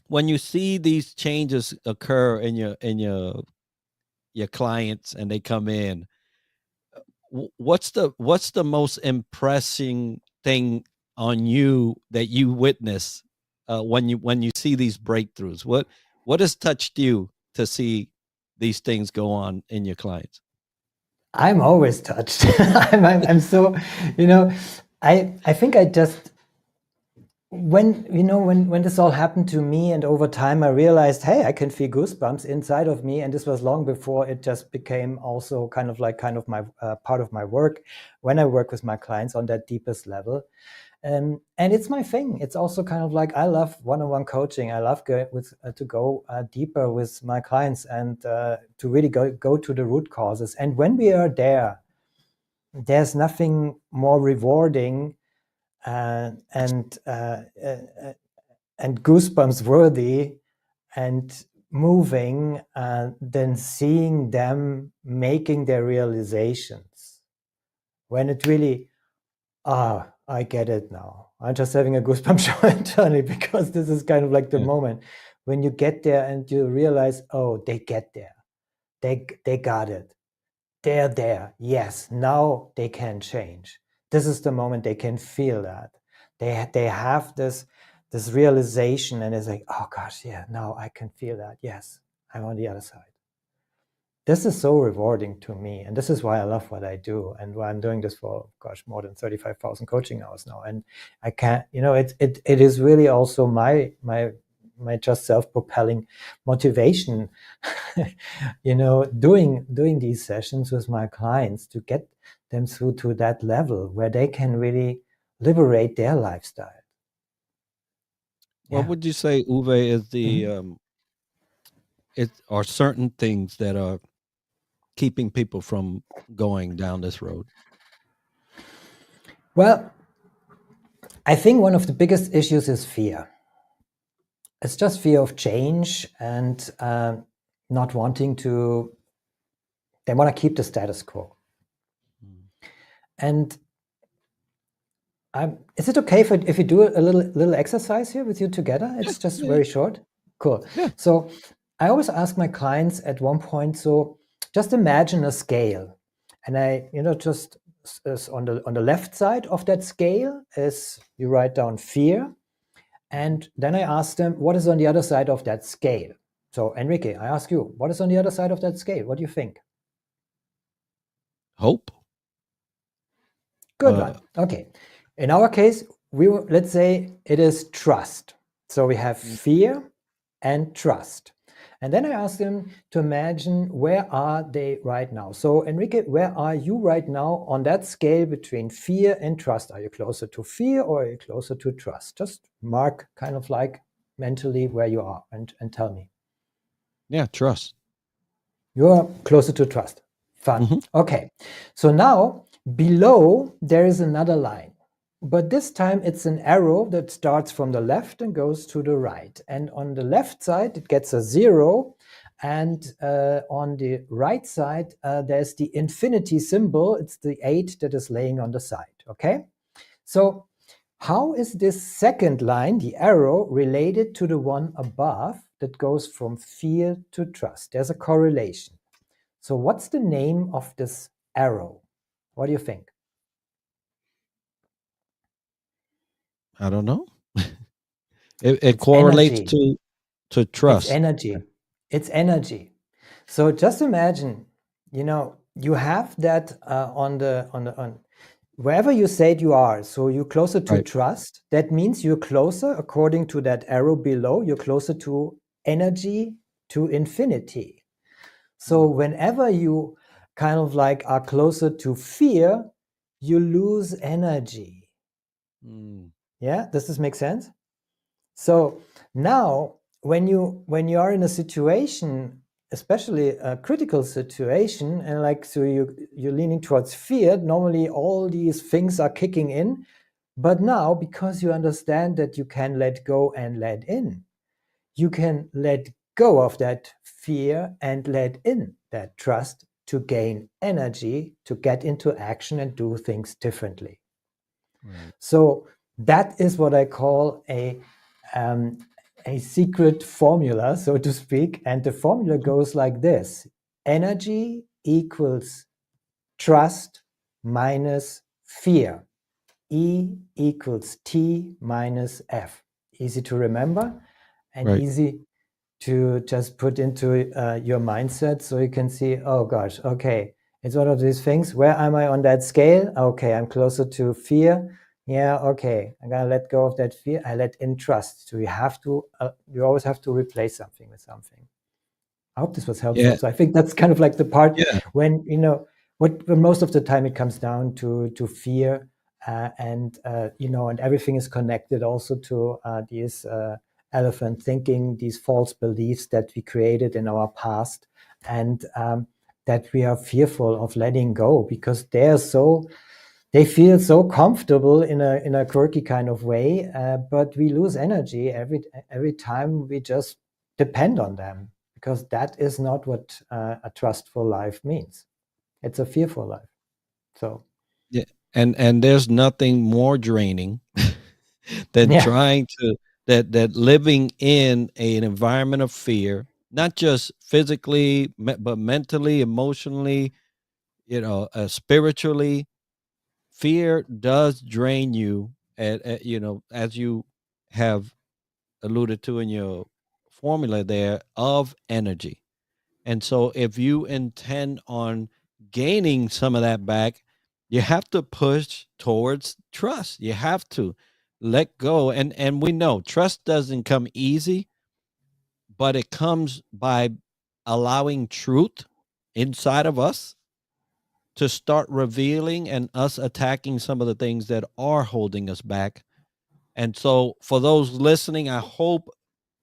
[SPEAKER 4] when you see these changes occur in your clients and they come in, what's the most impressing thing on you that you witness when you see these breakthroughs? What has touched you to see these things go on in your clients?
[SPEAKER 5] I'm always touched. I'm so, I think I just, when this all happened to me, and over time I realized, hey, I can feel goosebumps inside of me. And this was long before it just became also kind of my part of my work when I work with my clients on that deepest level. And it's my thing. It's also kind of like, I love one-on-one coaching. I love to go deeper with my clients, and to really go to the root causes. And when we are there, there's nothing more rewarding and goosebumps worthy and moving than seeing them making their realizations. When it really, I get it now. I'm just having a goosebump show internally, because this is kind of like the moment when you get there and you realize, oh, they get there. They got it. They're there. Yes, now they can change. This is the moment they can feel that. They have this realization, and it's like, oh gosh, yeah, now I can feel that. Yes, I'm on the other side. This is so rewarding to me, and this is why I love what I do, and why I'm doing this for, gosh, more than 35,000 coaching hours now. And I can't, it is really also my just self-propelling motivation, doing these sessions with my clients to get them through to that level where they can really liberate their lifestyle.
[SPEAKER 4] What would you say, Uwe, is the are certain things that keeping people from going down this road?
[SPEAKER 5] Well, I think one of the biggest issues is fear. It's just fear of change and not wanting to, they want to keep the status quo. And is it okay if we do a little exercise here with you together? It's just very short. Cool.
[SPEAKER 4] Yeah.
[SPEAKER 5] So I always ask my clients at one point, so just imagine a scale. And I, just on the left side of that scale is you write down fear. And then I ask them, what is on the other side of that scale? So Enrique, I ask you, what is on the other side of that scale? What do you think?
[SPEAKER 4] Hope.
[SPEAKER 5] Good one. Okay. In our case, let's say it is trust. So we have fear and trust. And then I ask them to imagine, where are they right now? So Enrique, where are you right now on that scale between fear and trust? Are you closer to fear or are you closer to trust? Just mark kind of like mentally where you are and tell me.
[SPEAKER 4] Yeah, trust.
[SPEAKER 5] You're closer to trust. Fun. Mm-hmm. Okay. So now below there is another line. But this time it's an arrow that starts from the left and goes to the right. And on the left side, it gets a 0. And on the right side, there's the infinity symbol. It's the 8 that is laying on the side. Okay? So how is this second line, the arrow, related to the one above that goes from fear to trust? There's a correlation. So what's the name of this arrow? What do you think?
[SPEAKER 4] I don't know. It correlates to trust.
[SPEAKER 5] It's energy. It's energy. So just imagine, you have that on wherever you said you are. So you're closer to trust. That means you're closer, according to that arrow below, you're closer to energy, to infinity. So whenever you kind of like are closer to fear, you lose energy. Yeah, does this make sense? So now when you are in a situation, especially a critical situation, and like so you're leaning towards fear, normally all these things are kicking in. But now, because you understand that you can let go and let in, you can let go of that fear and let in that trust to gain energy, to get into action and do things differently. Right. So that is what I call a secret formula, so to speak. And the formula goes like this: energy equals trust minus fear. E equals T minus F. Easy to remember and easy to just put into your mindset, so you can see, oh gosh, okay, it's one of these things. Where am I on that scale? Okay, I'm closer to fear. Yeah, okay, I'm gonna let go of that fear. I let in trust. So you always have to replace something with something. I hope this was helpful. Yeah. So I think that's kind of like the part when, when most of the time it comes down to fear and everything is connected also to these elephant thinking, these false beliefs that we created in our past, and that we are fearful of letting go because they feel so comfortable in a quirky kind of way, but we lose energy every time we just depend on them, because that is not what a trustful life means. It's a fearful life. So
[SPEAKER 4] yeah, and there's nothing more draining than trying to that living in an environment of fear, not just physically but mentally, emotionally, spiritually. Fear does drain you, as you have alluded to in your formula there, of energy. And so if you intend on gaining some of that back, you have to push towards trust. You have to let go. And we know trust doesn't come easy, but it comes by allowing truth inside of us to start revealing and us attacking some of the things that are holding us back. And so for those listening, I hope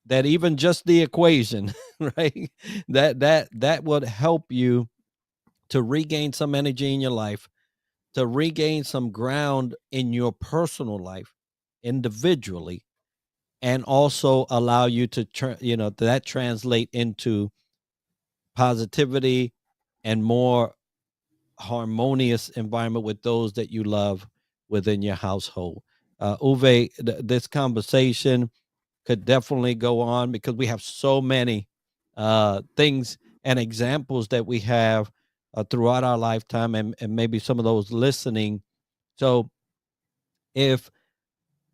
[SPEAKER 4] that even just the equation, right, that would help you to regain some energy in your life, to regain some ground in your personal life individually, and also allow you to that translate into positivity and more harmonious environment with those that you love within your household. Uwe, this conversation could definitely go on because we have so many things and examples that we have throughout our lifetime, and maybe some of those listening. So if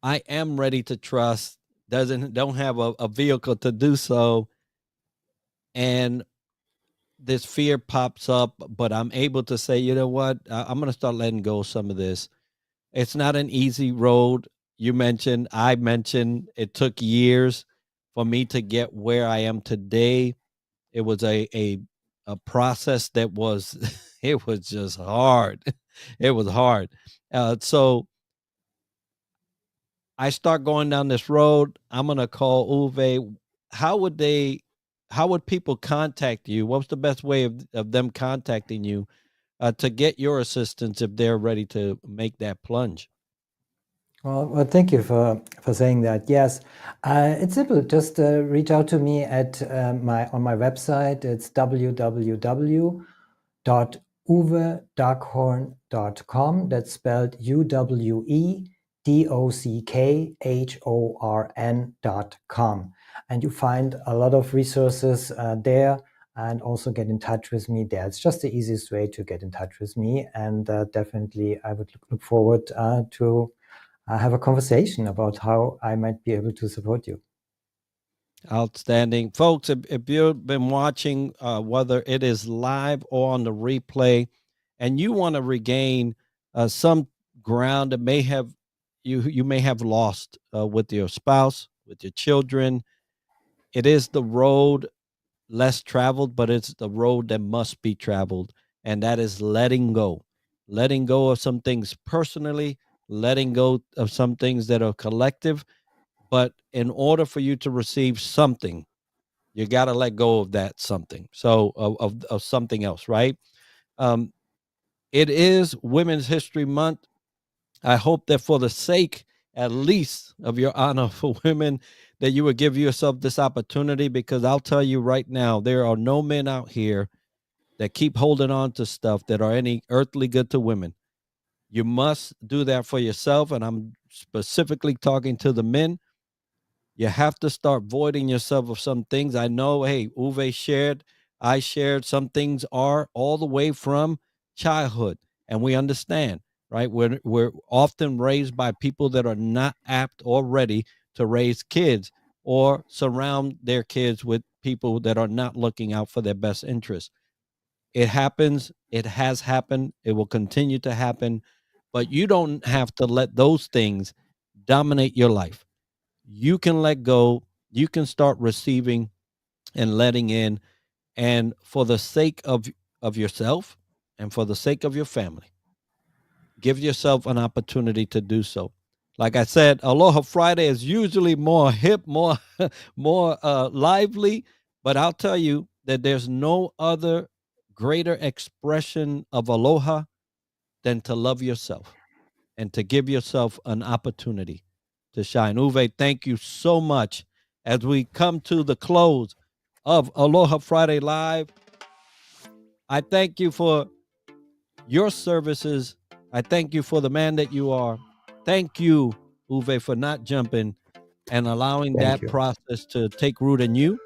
[SPEAKER 4] I am ready to trust, don't have a vehicle to do so, and this fear pops up, but I'm able to say, you know what, I'm going to start letting go of some of this. It's not an easy road. I mentioned it took years for me to get where I am today. It was a process that was it was just hard. It was hard. So I start going down this road. I'm gonna call Uwe. How would they? How would people contact you? What's the best way of them contacting you to get your assistance if they're ready to make that plunge?
[SPEAKER 5] Well, thank you for saying that. Yes, it's simple. Just reach out to me at on my website. It's www.uwedockhorn.com. That's spelled UWEDOCKHORN.com. And you find a lot of resources there, and also get in touch with me there. It's just the easiest way to get in touch with me, and definitely I would look forward to have a conversation about how I might be able to support you.
[SPEAKER 4] Outstanding. Folks, if you've been watching, whether it is live or on the replay, and you want to regain some ground that you may have lost with your spouse, with your children, it is the road less traveled, but it's the road that must be traveled, and that is letting go of some things personally, letting go of some things that are collective. But in order for you to receive something, you got to let go of that something. So of something else, right? Um, it is Women's History Month. I hope that for the sake, at least, of your honor for women, that you would give yourself this opportunity, because I'll tell you right now, there are no men out here that keep holding on to stuff that are any earthly good to women. You must do that for yourself. And I'm specifically talking to the men. You have to start voiding yourself of some things. I know, hey, I shared some things are all the way from childhood, and we understand, right? We're often raised by people that are not apt or ready to raise kids, or surround their kids with people that are not looking out for their best interests. It happens. It has happened. It will continue to happen, but you don't have to let those things dominate your life. You can let go. You can start receiving and letting in. And for the sake of yourself and for the sake of your family, give yourself an opportunity to do so. Like I said, Aloha Friday is usually more hip, more more lively, but I'll tell you that there's no other greater expression of aloha than to love yourself and to give yourself an opportunity to shine. Uwe, thank you so much. As we come to the close of Aloha Friday Live, I thank you for your services. I thank you for the man that you are. Thank you, Uwe, for not jumping and allowing
[SPEAKER 5] Thank
[SPEAKER 4] that
[SPEAKER 5] you.
[SPEAKER 4] process to take root in you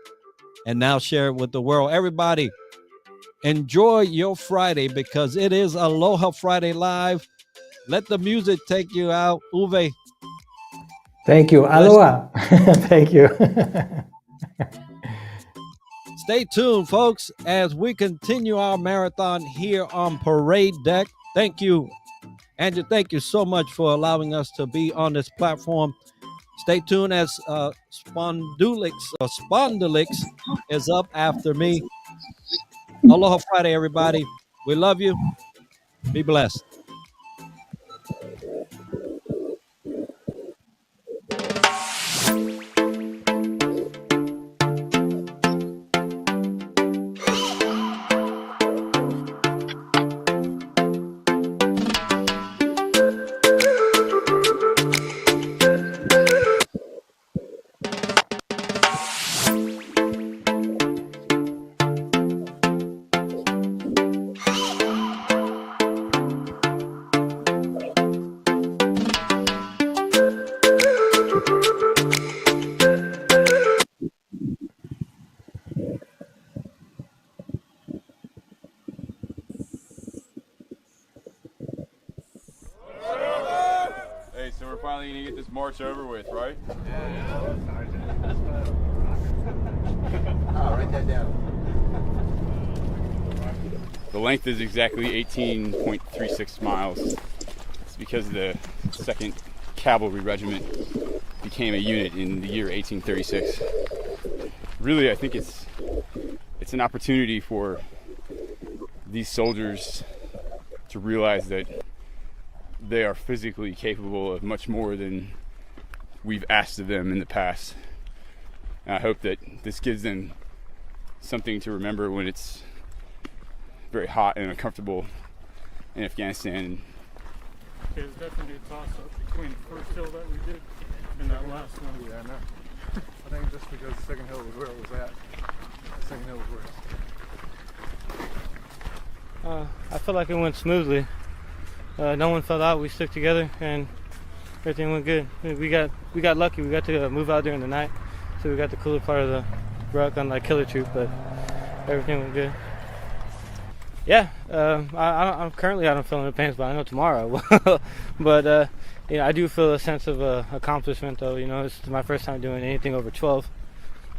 [SPEAKER 4] and now share it with the world. Everybody, enjoy your Friday, because it is Aloha Friday Live. Let the music take you out. Uwe,
[SPEAKER 5] Thank you.
[SPEAKER 4] bless you.
[SPEAKER 5] Aloha. Thank you.
[SPEAKER 4] Stay tuned, folks, as we continue our marathon here on Parade Deck. Thank you, Andrew. Thank you so much for allowing us to be on this platform. Stay tuned as Spondulix is up after me. Aloha Friday, everybody. We love you. Be blessed.
[SPEAKER 6] we're finally gonna get this march over with, right?
[SPEAKER 7] Yeah. Oh, write that down.
[SPEAKER 6] The length is exactly 18.36 miles. It's because the 2nd Cavalry Regiment became a unit in the year 1836. Really, I think it's an opportunity for these soldiers to realize that they are physically capable of much more than we've asked of them in the past. And I hope that this gives them something to remember when it's very hot and uncomfortable in Afghanistan.
[SPEAKER 8] It was definitely a toss-up between the first hill that we did and that last one.
[SPEAKER 9] Yeah, I know. I think just because the second hill was where it was at, the second hill was worse.
[SPEAKER 8] I feel like it went smoothly. No one fell out. We stuck together, and everything went good. We got lucky. We got to move out during the night, so we got the cooler part of the ruck, unlike Killer Troop, but everything went good. Yeah, I'm currently out on filling the pants, but I know tomorrow I will. But I do feel a sense of accomplishment, though. It's my first time doing anything over 12,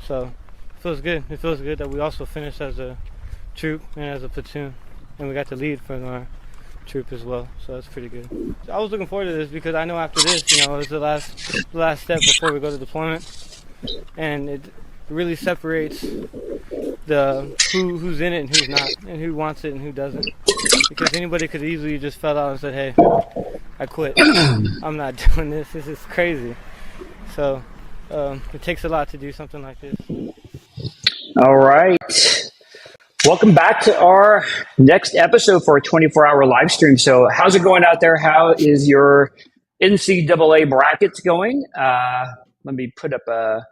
[SPEAKER 8] so it feels good. It feels good that we also finished as a troop and as a platoon, and we got to lead from our troop as well, so that's pretty good. I was looking forward to this because I know after this, it's the last step before we go to deployment, and it really separates the who's in it and who's not, and who wants it and who doesn't. Because anybody could easily just fell out and said, "Hey, I quit. I'm not doing this. This is crazy." So it takes a lot to do something like this.
[SPEAKER 10] All right. Welcome back to our next episode for a 24-hour live stream. So how's it going out there? How is your NCAA brackets going? Let me put up a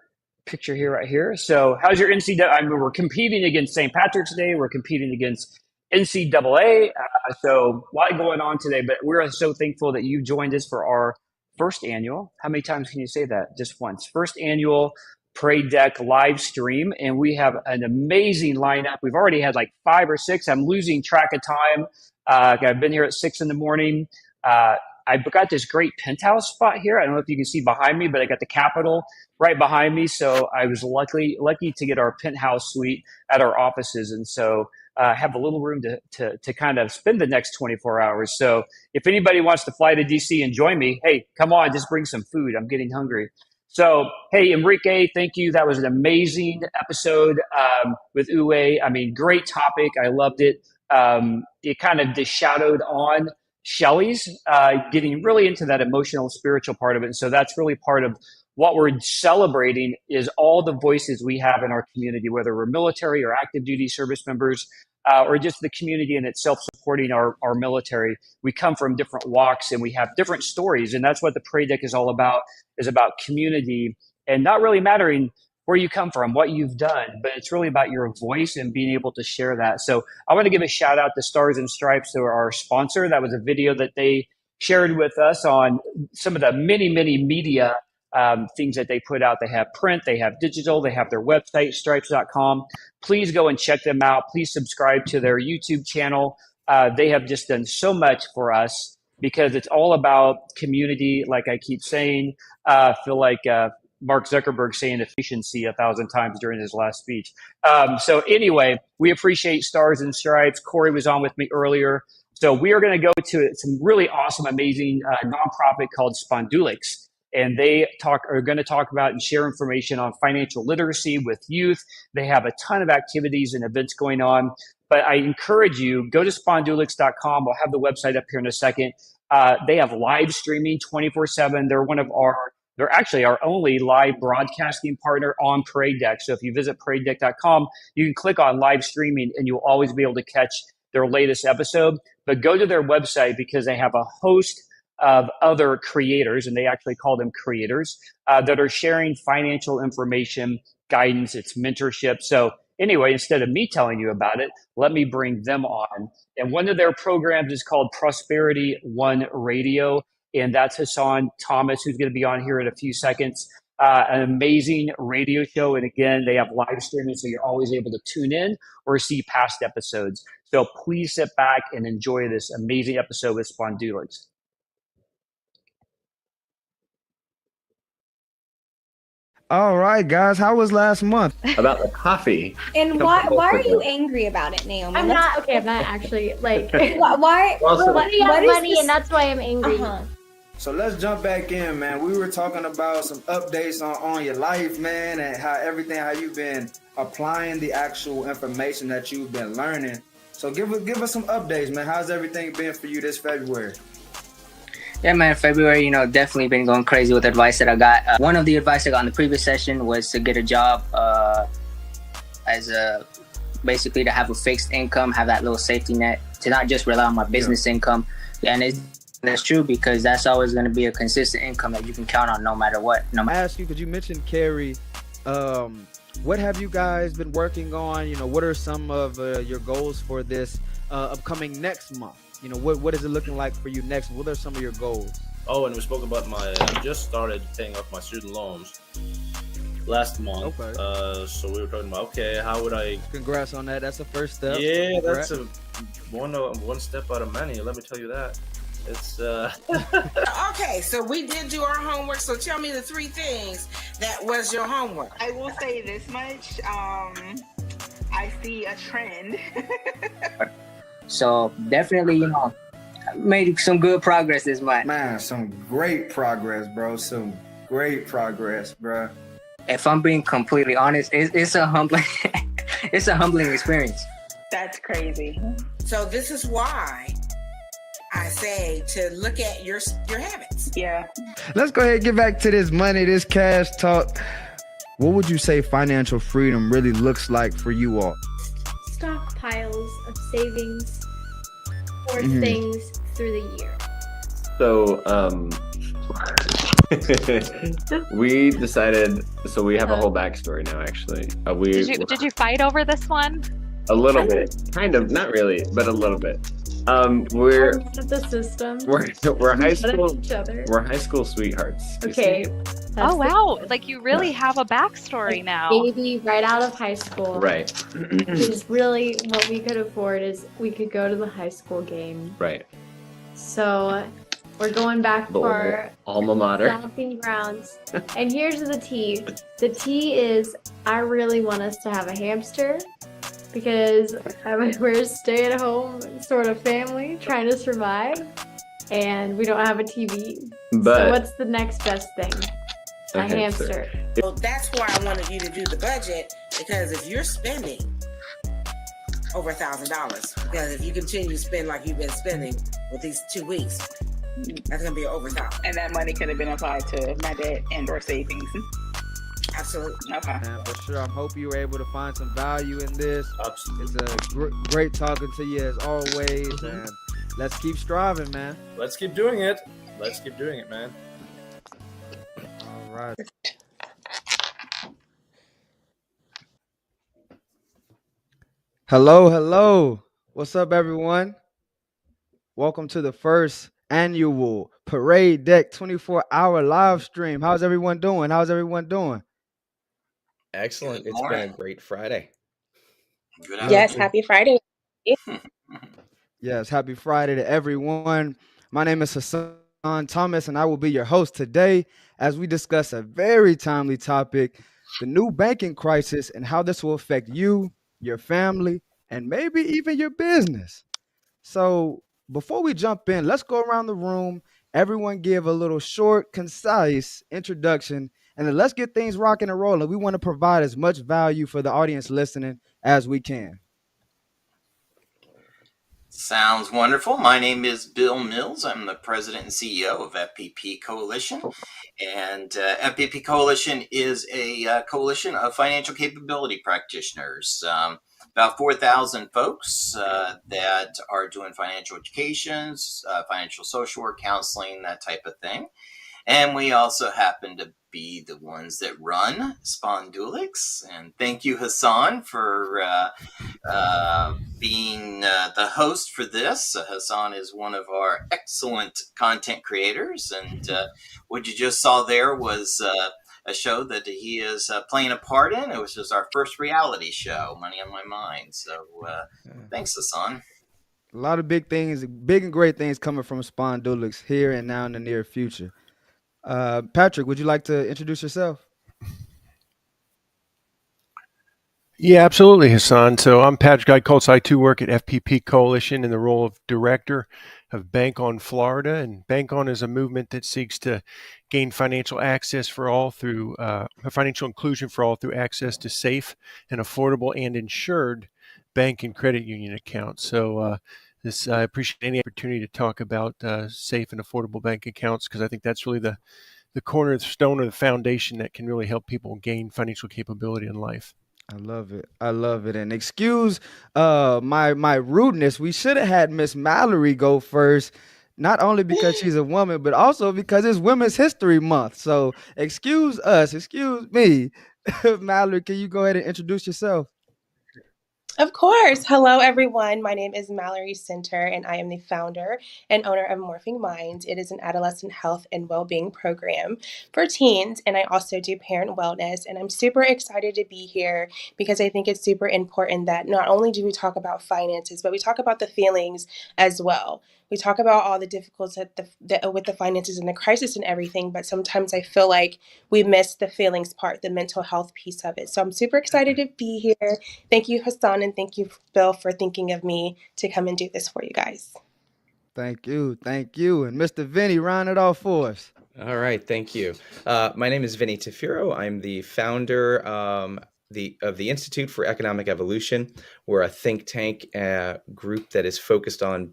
[SPEAKER 10] picture here, right here. So how's your NCAA? I mean, we're competing against St. Patrick's Day. We're competing against NCAA. So a lot going on today, but we're so thankful that you joined us for our first annual. How many times can you say that? Just once. First annual Parade Deck live stream, and we have an amazing lineup. We've already had like 5 or 6. I'm losing track of time. I've been here at 6 in the morning. I've got this great penthouse spot here. I don't know if you can see behind me, but I got the Capitol right behind me. So I was lucky to get our penthouse suite at our offices, and so have a little room to kind of spend the next 24 hours. So if anybody wants to fly to DC and join me, hey, come on, just bring some food. I'm getting hungry. So, hey, Enrique, thank you. That was an amazing episode with Uwe. I mean, great topic. I loved it. It kind of just shadowed on Shelley's getting really into that emotional, spiritual part of it. And so that's really part of what we're celebrating is all the voices we have in our community, whether we're military or active duty service members, or just the community in itself supporting our military. We come from different walks and we have different stories. And that's what the Parade Deck is all about, is about community and not really mattering where you come from, what you've done, but it's really about your voice and being able to share that. So I want to give a shout out to Stars and Stripes, who are our sponsor. That was a video that they shared with us on some of the many, many media things that they put out. They have print, they have digital, they have their website, stripes.com. Please go and check them out. Please subscribe to their YouTube channel. They have just done so much for us because it's all about community. Like I keep saying, I feel like Mark Zuckerberg saying efficiency 1,000 times during his last speech. So anyway, we appreciate Stars and Stripes. Corey was on with me earlier. So we are going to go to some really awesome, amazing nonprofit called Spondulix. And they are going to talk about and share information on financial literacy with youth. They have a ton of activities and events going on. But I encourage you, go to spondulix.com. We'll have the website up here in a second. They have live streaming 24/7. They're actually our only live broadcasting partner on Parade Deck. So if you visit paradedeck.com, you can click on live streaming and you'll always be able to catch their latest episode. But go to their website because they have a host of other creators, and they actually call them creators, that are sharing financial information, guidance, it's mentorship. So anyway, instead of me telling you about it, let me bring them on. And one of their programs is called Prosperity One Radio. And that's Hassan Thomas, who's going to be on here in a few seconds. An amazing radio show. And again, they have live streaming, so you're always able to tune in or see past episodes. So please sit back and enjoy this amazing episode with Spondulix.
[SPEAKER 11] All right, guys. How was last month?
[SPEAKER 12] About the coffee.
[SPEAKER 13] And why are you angry about it, Naomi?
[SPEAKER 14] I'm not okay. I'm not actually like.
[SPEAKER 13] Why?
[SPEAKER 12] Also,
[SPEAKER 14] Money
[SPEAKER 13] what
[SPEAKER 14] on
[SPEAKER 13] is
[SPEAKER 14] money,
[SPEAKER 13] this-
[SPEAKER 14] and that's why I'm angry.
[SPEAKER 11] So let's jump back in, man. We were talking about some updates on your life, man, and how you've been applying the actual information that you've been learning. So give us some updates, man. How's everything been for you this February?
[SPEAKER 15] Yeah, man, February, definitely been going crazy with advice that I got. One of the advice I got in the previous session was to get a job basically to have a fixed income, have that little safety net, to not just rely on my business income. And that's true, because that's always going to be a consistent income that you can count on no matter what.
[SPEAKER 11] I ask you, because you mentioned Carrie, what have you guys been working on? What are some of your goals for this upcoming next month? What is it looking like for you next? What are some of your goals?
[SPEAKER 16] Oh, and we spoke about I just started paying off my student loans last month.
[SPEAKER 11] Okay.
[SPEAKER 16] So we were talking about, how would I...
[SPEAKER 11] Congrats on that. That's the first step.
[SPEAKER 16] Yeah, that's one step out of many. Let me tell you that. It's
[SPEAKER 17] Okay, so we did do our homework. So tell me the 3 things that was your homework.
[SPEAKER 18] I will say this much. I see a trend.
[SPEAKER 15] So definitely, made some good progress this month.
[SPEAKER 11] Man, some great progress, bro. Some great progress, bro.
[SPEAKER 15] If I'm being completely honest, it's a humbling, it's a humbling experience.
[SPEAKER 18] That's crazy.
[SPEAKER 17] So this is why I say to look at your habits.
[SPEAKER 18] Yeah.
[SPEAKER 11] Let's go ahead and get back to this money, this cash talk. What would you say financial freedom really looks like for you all?
[SPEAKER 14] Stockpiles of savings for things through the year.
[SPEAKER 12] So we decided. So we have a whole backstory now. Actually,
[SPEAKER 19] Did you fight over this one?
[SPEAKER 12] A little bit, kind of, not really, but a little bit. We're
[SPEAKER 14] The system.
[SPEAKER 12] we're high school.
[SPEAKER 14] Each other.
[SPEAKER 12] We're high school sweethearts. you
[SPEAKER 14] Okay.
[SPEAKER 12] see.
[SPEAKER 19] Oh wow! Like you really have a backstory now.
[SPEAKER 14] Baby, right out of high school.
[SPEAKER 12] Right.
[SPEAKER 14] Because really, what we could afford is we could go to the high school game.
[SPEAKER 12] Right.
[SPEAKER 14] So we're going back
[SPEAKER 12] The
[SPEAKER 14] for
[SPEAKER 12] alma mater.
[SPEAKER 14] stomping grounds. And here's the tea. The tea is I really want us to have a hamster because we're a stay-at-home sort of family trying to survive, and we don't have a TV.
[SPEAKER 12] But
[SPEAKER 14] so what's the next best thing? A hamster.
[SPEAKER 17] So that's why I wanted you to do the budget, because if you're spending over $1,000, because if you continue to spend like you've been spending with these 2 weeks, that's gonna be over $1,000.
[SPEAKER 18] And that money could have been applied to my debt and or savings.
[SPEAKER 17] Absolutely.
[SPEAKER 18] Okay.
[SPEAKER 11] Man, for sure. I hope you were able to find some value in this.
[SPEAKER 16] Absolutely.
[SPEAKER 11] It's a great talking to you as always. And let's keep striving, man.
[SPEAKER 16] Let's keep doing it. Let's keep doing it, man.
[SPEAKER 11] All right. Hello. What's up, everyone? Welcome to the first annual Parade Deck 24-hour live stream. How's everyone doing?
[SPEAKER 20] Excellent. It's been a great Friday.
[SPEAKER 18] Yes, happy Friday.
[SPEAKER 11] Yes, happy Friday to everyone. My name is Hassan Thomas, and I will be your host today as we discuss a very timely topic, the new banking crisis and how this will affect you, your family, and maybe even your business. So before we jump in, let's go around the room. Everyone give a little short, concise introduction, and then let's get things rocking and rolling. We want to provide as much value for the audience listening as we can.
[SPEAKER 21] Sounds wonderful. My name is Bill Mills. I'm the president and CEO of FPP Coalition. And FPP Coalition is a coalition of financial capability practitioners. About 4,000 folks that are doing financial educations, financial social work, counseling, that type of thing. And we also happen to be the ones that run Spondulix. And thank you, Hassan, for being the host for this. Hassan is one of our excellent content creators. And what you just saw there was a show that he is playing a part in. It was just our first reality show, Money on My Mind. So thanks, Hassan.
[SPEAKER 11] A lot of big things, big and great things coming from Spondulix here and now in the near future. Patrick, would you like to introduce yourself?
[SPEAKER 1] Yeah, absolutely, Hassan. So I'm Patrick Guy-Colts. I too work at FPP Coalition in the role of director of Bank On Florida. And Bank On is a movement that seeks to gain financial access for all through financial inclusion for all through access to safe and affordable and insured bank and credit union accounts. So I appreciate any opportunity to talk about safe and affordable bank accounts, because I think that's really the cornerstone or the foundation that can really help people gain financial capability in life.
[SPEAKER 11] I love it. I love it. And excuse my rudeness. We should have had Miss Mallory go first, not only because she's a woman, but also because it's Women's History Month. So excuse us, excuse me. Mallory, can you go ahead and introduce yourself?
[SPEAKER 22] Of course. Hello, everyone. My name is Mallory Center, and I am the founder and owner of Morphing Minds. It is an adolescent health and well-being program for teens, and I also do parent wellness. And I'm super excited to be here because I think it's super important that not only do we talk about finances, but we talk about the feelings as well. We talk about all the difficulties with the finances and the crisis and everything, but sometimes I feel like we miss the feelings part, the mental health piece of it. So I'm super excited to be here. Thank you, Hassan, and thank you, Bill, for thinking of me to come and do this for you guys.
[SPEAKER 11] Thank you. Thank you. And Mr. Vinny, round it off for us.
[SPEAKER 20] All right, thank you. My name is Vinny Tafiro. I'm the founder of the Institute for Economic Evolution. We're a think tank group that is focused on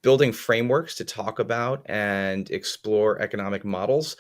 [SPEAKER 20] building frameworks to talk about and explore economic models